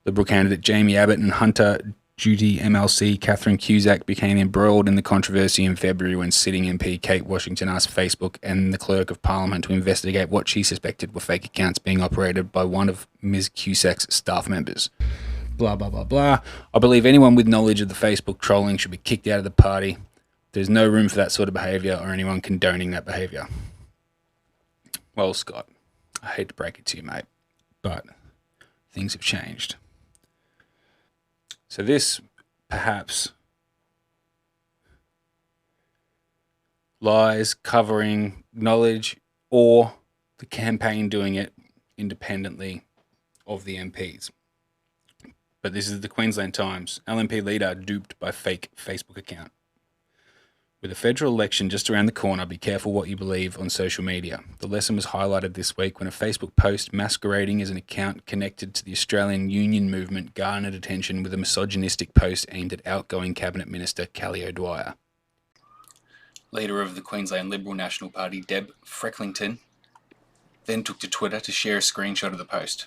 Liberal candidate Jamie Abbott and Hunter Duty MLC Catherine Cusack became embroiled in the controversy in February when sitting MP Kate Washington asked Facebook and the Clerk of Parliament to investigate what she suspected were fake accounts being operated by one of Ms Cusack's staff members. Blah, blah, blah, blah. I believe anyone with knowledge of the Facebook trolling should be kicked out of the party. There's no room for that sort of behaviour or anyone condoning that behaviour. Well, Scott, I hate to break it to you, mate, but things have changed. So this perhaps lies covering knowledge or the campaign doing it independently of the MPs. But this is the Queensland Times. LNP leader duped by fake Facebook account. With a federal election just around the corner, be careful what you believe on social media. The lesson was highlighted this week when a Facebook post masquerading as an account connected to the Australian Union movement garnered attention with a misogynistic post aimed at outgoing Cabinet Minister Kelly O'Dwyer. Leader of the Queensland Liberal National Party, Deb Frecklington, then took to Twitter to share a screenshot of the post.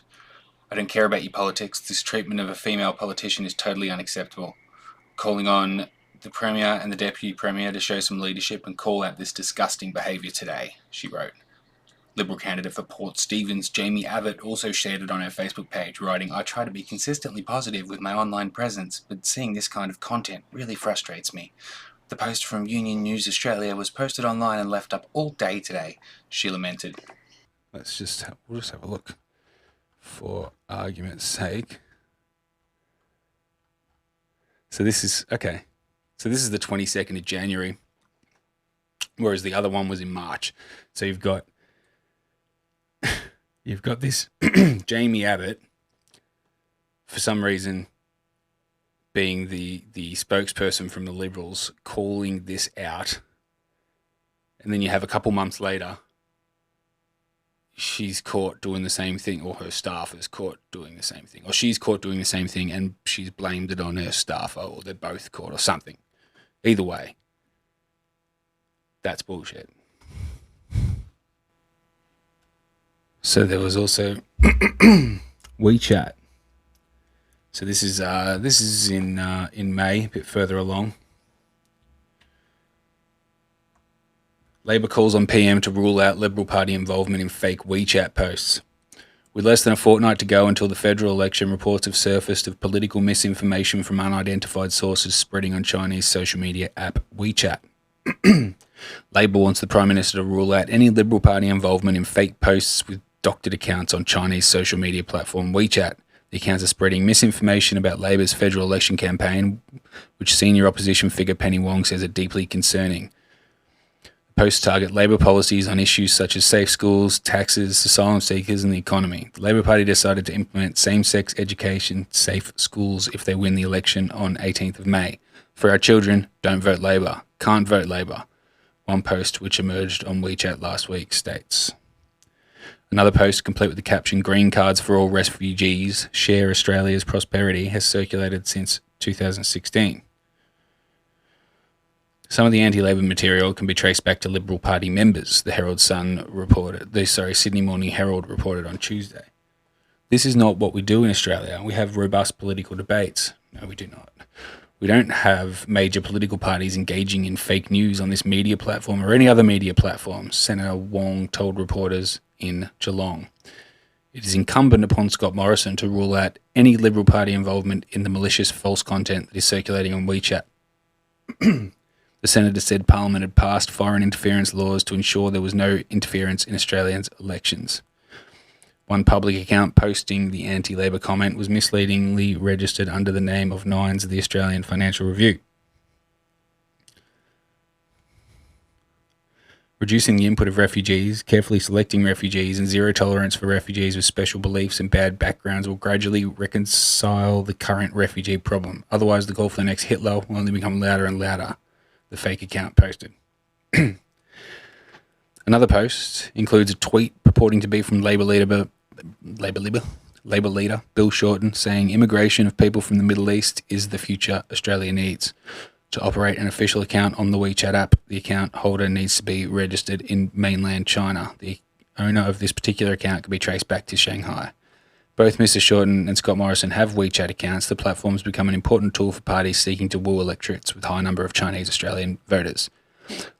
I don't care about your politics. This treatment of a female politician is totally unacceptable. Calling on the Premier and the Deputy Premier to show some leadership and call out this disgusting behaviour today, she wrote. Liberal candidate for Port Stephens, Jamie Abbott, also shared it on her Facebook page, writing, I try to be consistently positive with my online presence, but seeing this kind of content really frustrates me. The post from Union News Australia was posted online and left up all day today, she lamented. We'll just have a look for argument's sake. So this is the 22nd of January, whereas the other one was in March. So you've got this Jamie Abbott, for some reason, being the spokesperson from the Liberals, calling this out. And then you have a couple months later, she's caught doing the same thing, or her staff is caught doing the same thing, or she's caught doing the same thing and she's blamed it on her staff, or they're both caught, or something. Either way, that's bullshit. So there was also WeChat. So this is in May, a bit further along. Labor calls on PM to rule out Liberal Party involvement in fake WeChat posts. With less than a fortnight to go until the federal election, reports have surfaced of political misinformation from unidentified sources spreading on Chinese social media app WeChat. Labor wants the Prime Minister to rule out any Liberal Party involvement in fake posts with doctored accounts on Chinese social media platform WeChat. The accounts are spreading misinformation about Labor's federal election campaign, which senior opposition figure Penny Wong says are deeply concerning. Posts target Labor policies on issues such as safe schools, taxes, asylum seekers and the economy. The Labor Party decided to implement same-sex education, safe schools if they win the election on 18th of May. For our children, don't vote Labor. Can't vote Labor. One post which emerged on WeChat last week states. Another post, complete with the caption, Green Cards for All Refugees, Share Australia's Prosperity, has circulated since 2016. Some of the anti-Labor material can be traced back to Liberal Party members, the Sydney Morning Herald reported on Tuesday. This is not what we do in Australia. We have robust political debates. No, we do not. We don't have major political parties engaging in fake news on this media platform or any other media platform, Senator Wong told reporters in Geelong. It is incumbent upon Scott Morrison to rule out any Liberal Party involvement in the malicious false content that is circulating on WeChat. The Senator said Parliament had passed foreign interference laws to ensure there was no interference in Australians' elections. One public account posting the anti-Labor comment was misleadingly registered under the name of Nines of the Australian Financial Review. Reducing the input of refugees, carefully selecting refugees, and zero tolerance for refugees with special beliefs and bad backgrounds will gradually reconcile the current refugee problem. Otherwise, the call for the next Hitler will only become louder and louder, the fake account posted. Another post includes a tweet purporting to be from Labor leader Bill Shorten saying immigration of people from the Middle East is the future Australia needs. To operate an official account on the WeChat app, the account holder needs to be registered in mainland China. The owner of this particular account can be traced back to Shanghai. Both Mr. Shorten and Scott Morrison have WeChat accounts. The platform has become an important tool for parties seeking to woo electorates with a high number of Chinese Australian voters.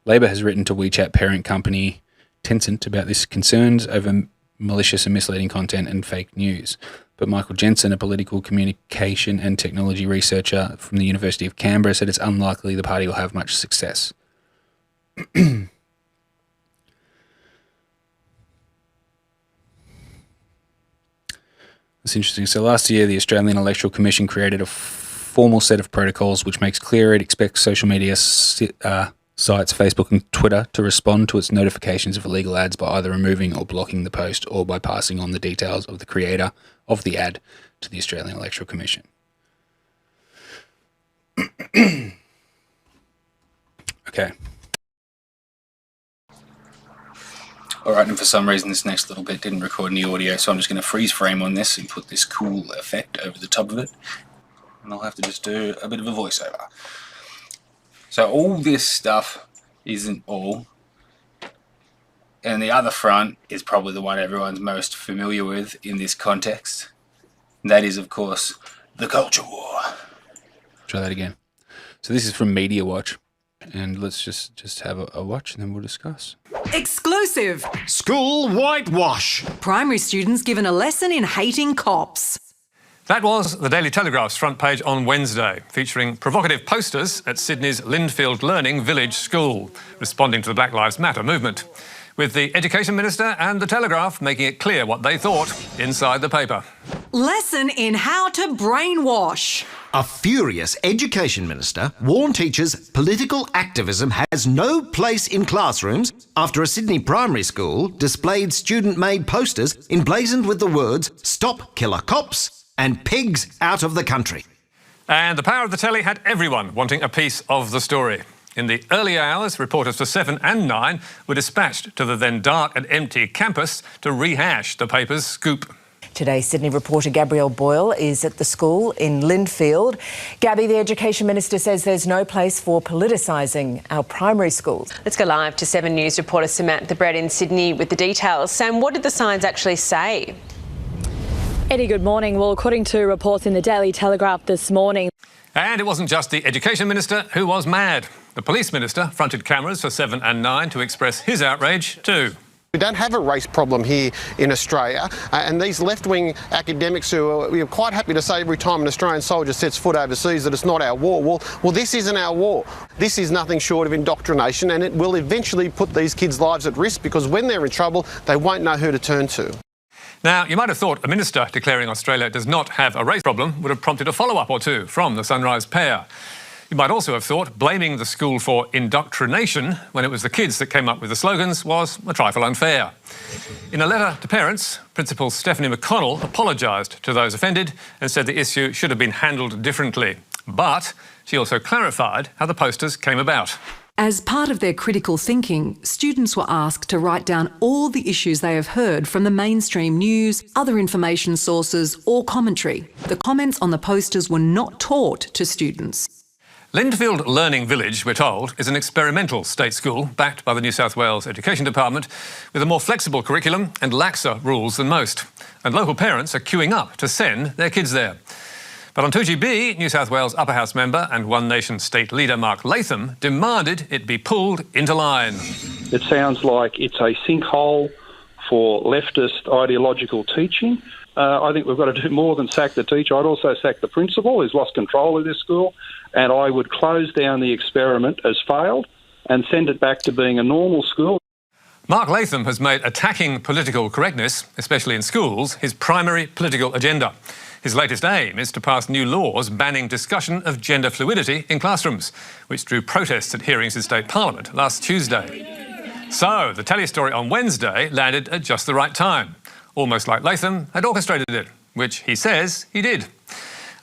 Labor has written to WeChat parent company Tencent about this concerns over malicious and misleading content and fake news. But Michael Jensen, a political communication and technology researcher from the University of Canberra, said it's unlikely the party will have much success. That's interesting. So last year, the Australian Electoral Commission created a formal set of protocols which makes clear it expects social media sites, Facebook and Twitter, to respond to its notifications of illegal ads by either removing or blocking the post or by passing on the details of the creator of the ad to the Australian Electoral Commission. Okay. All right, and for some reason this next little bit didn't record any audio, so I'm just going to freeze frame on this and put this cool effect over the top of it. And I'll have to just do a bit of a voiceover. So all this stuff isn't all. And the other front is probably the one everyone's most familiar with in this context. That is, of course, the culture war. Try that again. So this is from Media Watch, and let's just have a watch and then we'll discuss. Exclusive! School whitewash. Primary students given a lesson in hating cops. That was the Daily Telegraph's front page on Wednesday, featuring provocative posters at Sydney's Lindfield Learning Village School, responding to the Black Lives Matter movement, with the Education Minister and the Telegraph making it clear what they thought inside the paper. Lesson in how to brainwash. A furious Education Minister warned teachers political activism has no place in classrooms after a Sydney primary school displayed student-made posters emblazoned with the words "Stop Killer Cops" and "Pigs out of the country." And the power of the telly had everyone wanting a piece of the story. In the early hours, reporters for 7 and 9 were dispatched to the then dark and empty campus to rehash the paper's scoop. Today, Sydney reporter Gabrielle Boyle is at the school in Lindfield. Gabby, the Education Minister says there's no place for politicising our primary schools. Let's go live to 7 News reporter Samantha Brett in Sydney with the details. Sam, what did the signs actually say? Eddie, good morning. Well, according to reports in the Daily Telegraph this morning. And it wasn't just the Education Minister who was mad. The Police Minister fronted cameras for 7 and 9 to express his outrage too. We don't have a race problem here in Australia, and these left-wing academics who are quite happy to say every time an Australian soldier sets foot overseas that it's not our war. Well, this isn't our war. This is nothing short of indoctrination, and it will eventually put these kids' lives at risk because when they're in trouble, they won't know who to turn to. Now, you might have thought a minister declaring Australia does not have a race problem would have prompted a follow-up or two from the Sunrise pair. You might also have thought blaming the school for indoctrination when it was the kids that came up with the slogans was a trifle unfair. In a letter to parents, Principal Stephanie McConnell apologised to those offended and said the issue should have been handled differently. But she also clarified how the posters came about. As part of their critical thinking, students were asked to write down all the issues they have heard from the mainstream news, other information sources or commentary. The comments on the posters were not taught to students. Lindfield Learning Village, we're told, is an experimental state school backed by the New South Wales Education Department with a more flexible curriculum and laxer rules than most. And local parents are queuing up to send their kids there. But on 2GB, New South Wales Upper House member and One Nation state leader Mark Latham demanded it be pulled into line. It sounds like it's a sinkhole for leftist ideological teaching. I think we've got to do more than sack the teacher. I'd also sack the principal who's lost control of this school, and I would close down the experiment as failed and send it back to being a normal school. Mark Latham has made attacking political correctness, especially in schools, his primary political agenda. His latest aim is to pass new laws banning discussion of gender fluidity in classrooms, which drew protests at hearings in State Parliament last Tuesday. So, the telly story on Wednesday landed at just the right time, almost like Latham had orchestrated it, which he says he did,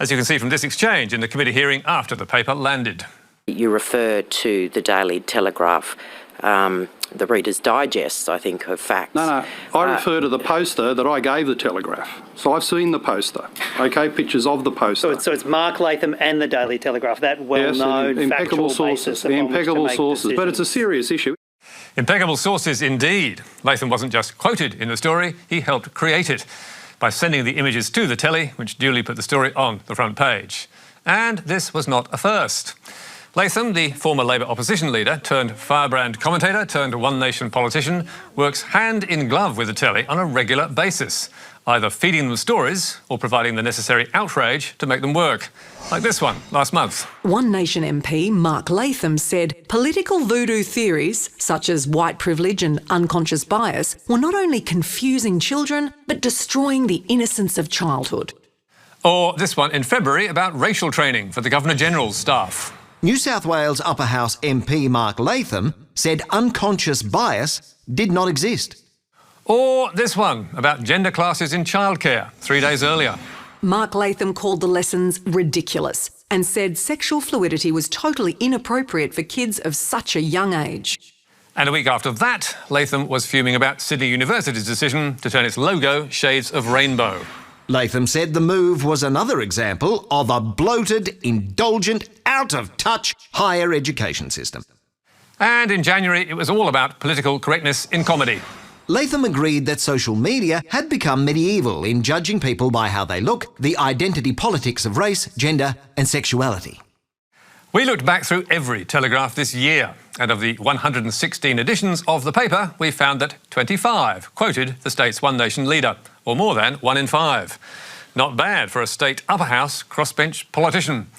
as you can see from this exchange in the committee hearing after the paper landed. You refer to the Daily Telegraph, the Reader's Digest, I think, of facts. No, I refer to the poster that I gave the Telegraph. So I've seen the poster, OK, pictures of the poster. So it's Mark Latham and the Daily Telegraph, that well-known impeccable factual sources, basis upon impeccable which to make sources, decisions. but it's a serious issue. Impeccable sources indeed. Latham wasn't just quoted in the story, he helped create it by sending the images to the telly, which duly put the story on the front page. And this was not a first. Latham, the former Labor opposition leader turned firebrand commentator turned One Nation politician, works hand in glove with the telly on a regular basis, either feeding them stories or providing the necessary outrage to make them work. Like this one last month. One Nation MP Mark Latham said political voodoo theories, such as white privilege and unconscious bias, were not only confusing children, but destroying the innocence of childhood. Or this one in February about racial training for the Governor-General's staff. New South Wales Upper House MP Mark Latham said unconscious bias did not exist. Or this one about gender classes in childcare 3 days earlier. Mark Latham called the lessons ridiculous and said sexual fluidity was totally inappropriate for kids of such a young age. And a week after that, Latham was fuming about Sydney University's decision to turn its logo shades of rainbow. Latham said the move was another example of a bloated, indulgent, out-of-touch higher education system. And in January, it was all about political correctness in comedy. Latham agreed that social media had become medieval in judging people by how they look, the identity politics of race, gender and sexuality. We looked back through every Telegraph this year, and of the 116 editions of the paper, we found that 25 quoted the state's One Nation leader, or more than 1 in 5. Not bad for a state upper house crossbench politician.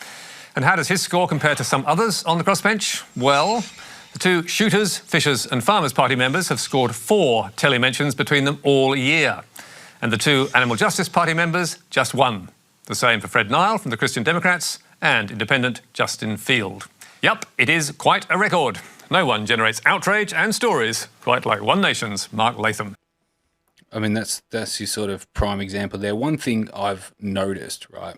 And how does his score compare to some others on the crossbench? Well, the two Shooters, Fishers and Farmers Party members have scored 4 telly mentions between them all year. And the two Animal Justice Party members, just 1. The same for Fred Nile from the Christian Democrats and Independent Justin Field. Yup, it is quite a record. No one generates outrage and stories quite like One Nation's Mark Latham. I mean, that's your sort of prime example there. One thing I've noticed, right,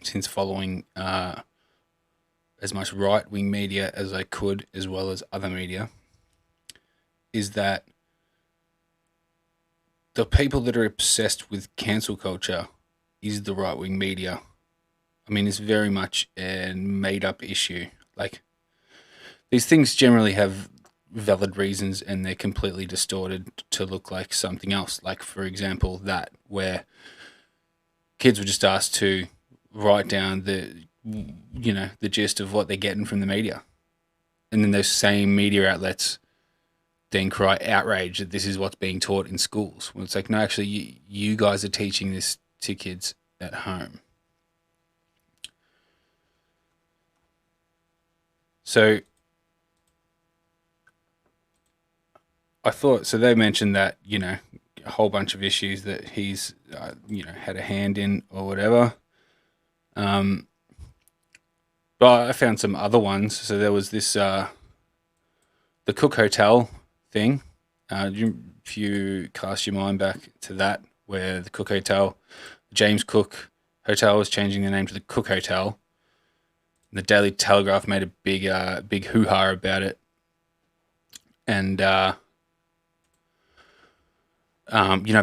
since following as much right-wing media as I could, as well as other media, is that the people that are obsessed with cancel culture is the right-wing media. I mean, it's very much a made-up issue. Like, these things generally have valid reasons and they're completely distorted to look like something else. Like, for example, that, where kids were just asked to write down the gist of what they're getting from the media. And then those same media outlets then cry outrage that this is what's being taught in schools. Well, it's like, no, actually, you guys are teaching this to kids at home. So I thought, so they mentioned that, a whole bunch of issues that he's, had a hand in or whatever. But I found some other ones. So there was this, the Cook Hotel thing. If you cast your mind back to that, where the Cook Hotel, James Cook Hotel was changing the name to the Cook Hotel. And the Daily Telegraph made a big hoo-ha about it. And, about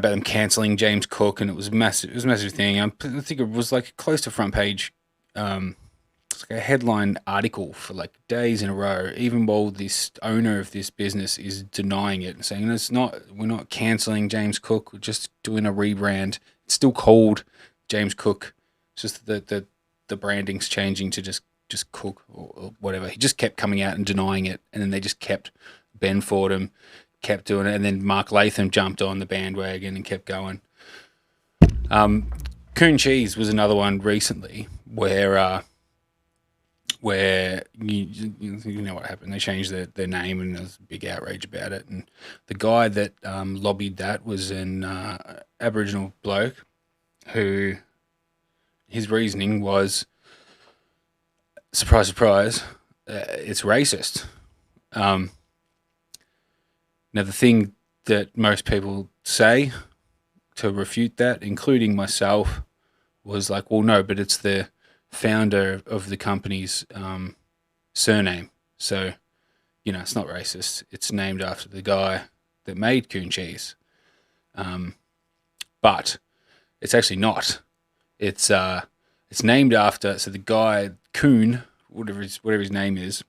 them cancelling James Cook, and it was massive. It was a massive thing. I think it was like close to front page. It's like a headline article for like days in a row, even while this owner of this business is denying it and saying we're not cancelling James Cook, we're just doing a rebrand. It's still called James Cook. It's just that the branding's changing to just Cook or whatever. He just kept coming out and denying it, and then they just kept, Ben Fordham kept doing it, and then Mark Latham jumped on the bandwagon and kept going. Coon Cheese was another one recently where you know what happened. They changed their name, and there was a big outrage about it. And the guy that lobbied that was an Aboriginal bloke who his reasoning was, surprise, surprise, it's racist. Now, the thing that most people say to refute that, including myself, was like, well, no, but it's the founder of the company's surname. So, it's not racist. It's named after the guy that made Coon Cheese. But it's actually not. It's named after, so the guy, Coon, whatever his name is,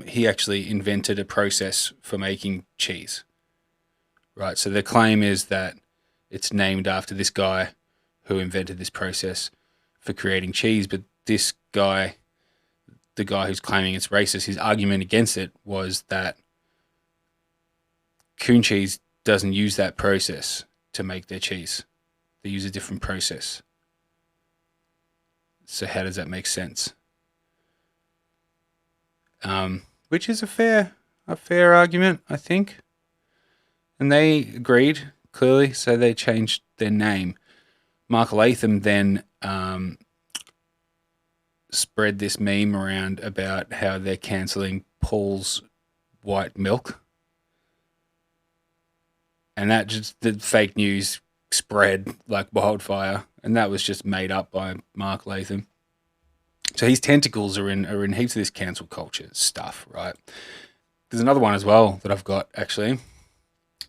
he actually invented a process for making cheese. Right, so the claim is that it's named after this guy who invented this process for creating cheese, but this guy, the guy who's claiming it's racist, his argument against it was that Coon Cheese doesn't use that process to make their cheese. They use a different process. So how does that make sense? Which is a fair argument, I think. And they agreed, clearly, so they changed their name. Mark Latham then spread this meme around about how they're cancelling Paul's White Milk. And that just, the fake news spread like wildfire, and that was just made up by Mark Latham. So his tentacles are in heaps of this cancel culture stuff, right? There's another one as well that I've got, actually,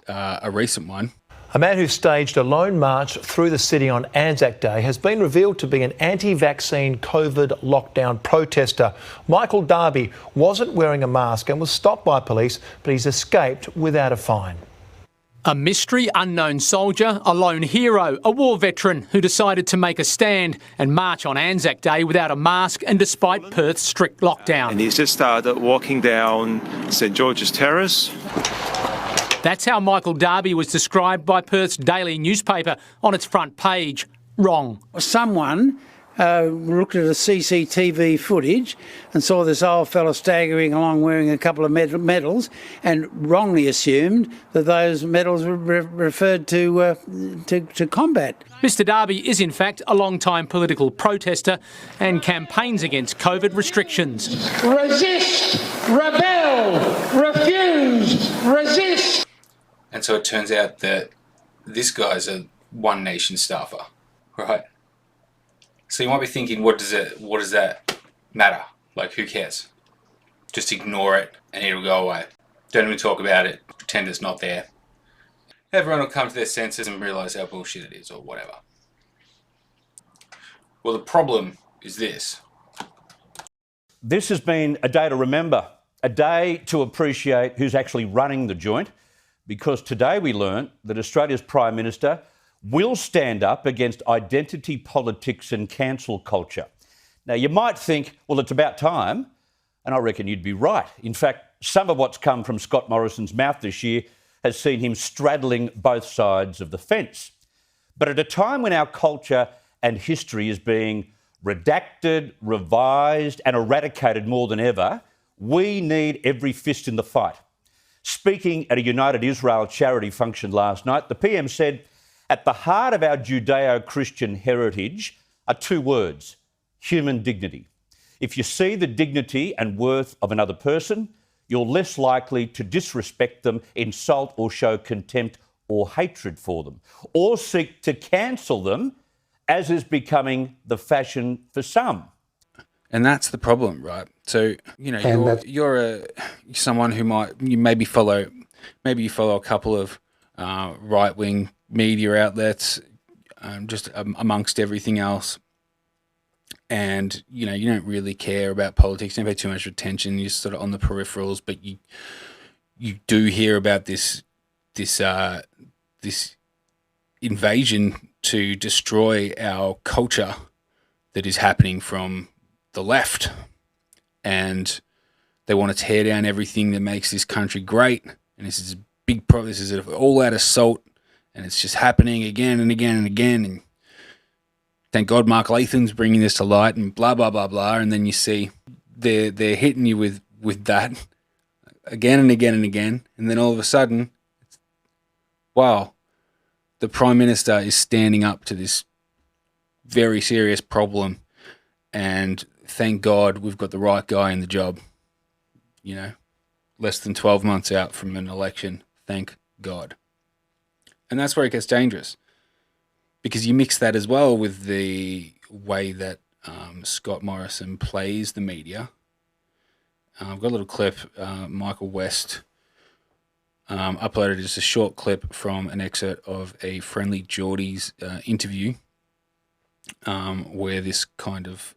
a recent one. A man who staged a lone march through the city on Anzac Day has been revealed to be an anti-vaccine COVID lockdown protester. Michael Darby wasn't wearing a mask and was stopped by police, but he's escaped without a fine. A mystery unknown soldier, a lone hero, a war veteran who decided to make a stand and march on Anzac Day without a mask and despite Perth's strict lockdown. And he's just started walking down St George's Terrace. That's how Michael Darby was described by Perth's daily newspaper on its front page. Wrong. Someone looked at a CCTV footage and saw this old fella staggering along wearing a couple of medals and wrongly assumed that those medals were referred to combat. Mr Darby is in fact a long-time political protester and campaigns against COVID restrictions. Resist, rebel, refuse, resist. And so it turns out that this guy's a One Nation staffer, right? So you might be thinking, what does that matter? Like, who cares? Just ignore it and it'll go away. Don't even talk about it. Pretend it's not there. Everyone will come to their senses and realise how bullshit it is or whatever. Well, the problem is this. This has been a day to remember, a day to appreciate who's actually running the joint, because today we learnt that Australia's Prime Minister will stand up against identity politics and cancel culture. Now, you might think, well, it's about time, and I reckon you'd be right. In fact, some of what's come from Scott Morrison's mouth this year has seen him straddling both sides of the fence. But at a time when our culture and history is being redacted, revised and eradicated more than ever, we need every fist in the fight. Speaking at a United Israel charity function last night, the PM said, at the heart of our Judeo-Christian heritage are two words: human dignity. If you see the dignity and worth of another person, you're less likely to disrespect them, insult or show contempt or hatred for them, or seek to cancel them, as is becoming the fashion for some. And that's the problem, right? So, you know, you're someone who maybe follow a couple of right-wing media outlets, just amongst everything else. And, you know, you don't really care about politics, you don't pay too much attention, you're sort of on the peripherals, but you do hear about this invasion to destroy our culture that is happening from the left. And they want to tear down everything that makes this country great. And this is a big problem. This is an all-out assault. And it's just happening again and again and again. And thank God Mark Latham's bringing this to light and blah, blah, blah, blah. And then you see they're hitting you with that again and again and again. And then all of a sudden, wow, the Prime Minister is standing up to this very serious problem. And thank God we've got the right guy in the job. You know, less than 12 months out from an election. Thank God. And that's where it gets dangerous, because you mix that as well with the way that Scott Morrison plays the media. I've got a little clip. Michael West uploaded just a short clip from an excerpt of a Friendly Geordies interview where this kind of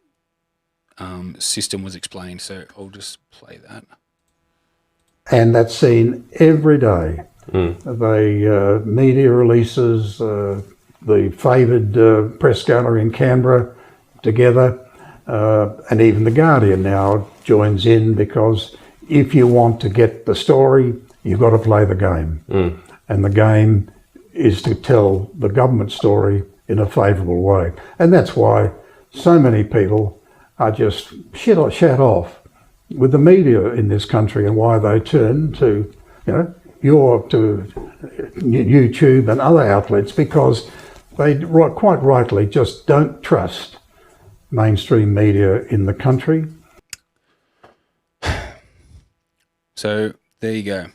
system was explained. So I'll just play that. And that's seen every day. The media releases, the favoured press gallery in Canberra together, and even The Guardian now joins in, because if you want to get the story, you've got to play the game. And the game is to tell the government story in a favourable way. And that's why so many people are just shut off with the media in this country, and why they turn to, to YouTube and other outlets, because they quite rightly just don't trust mainstream media in the country. So there you go.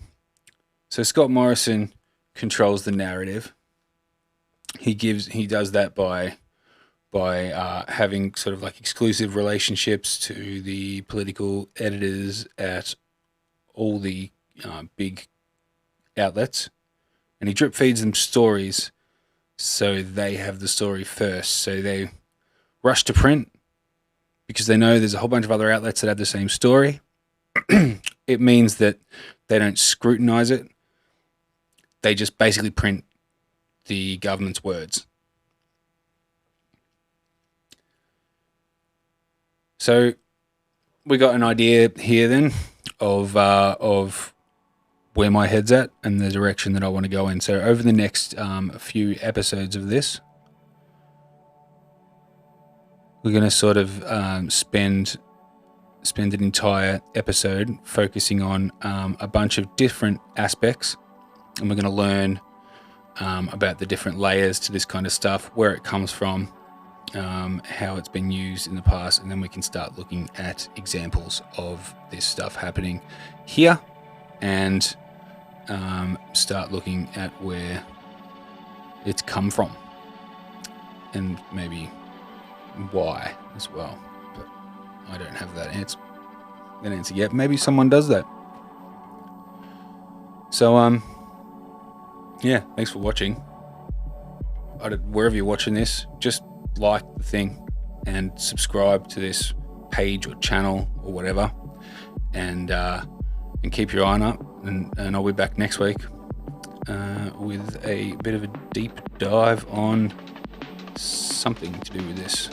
So Scott Morrison controls the narrative. He does that by having sort of like exclusive relationships to the political editors at all the big outlets, And he drip feeds them stories so they have the story first. So they rush to print because they know there's a whole bunch of other outlets that have the same story. It means that they don't scrutinize it. They just basically print the government's words. So we got an idea here then of where my head's at and the direction that I want to go in. So over the next few episodes of this, we're going to sort of spend an entire episode focusing on a bunch of different aspects, and we're going to learn about the different layers to this kind of stuff, where it comes from, how it's been used in the past, and then we can start looking at examples of this stuff happening here and start looking at where it's come from and maybe why as well. But I don't have that answer yet. Maybe someone does that. So yeah, thanks for watching. Wherever you're watching this, just like the thing and subscribe to this page or channel or whatever, and keep your eye up, and I'll be back next week with a bit of a deep dive on something to do with this.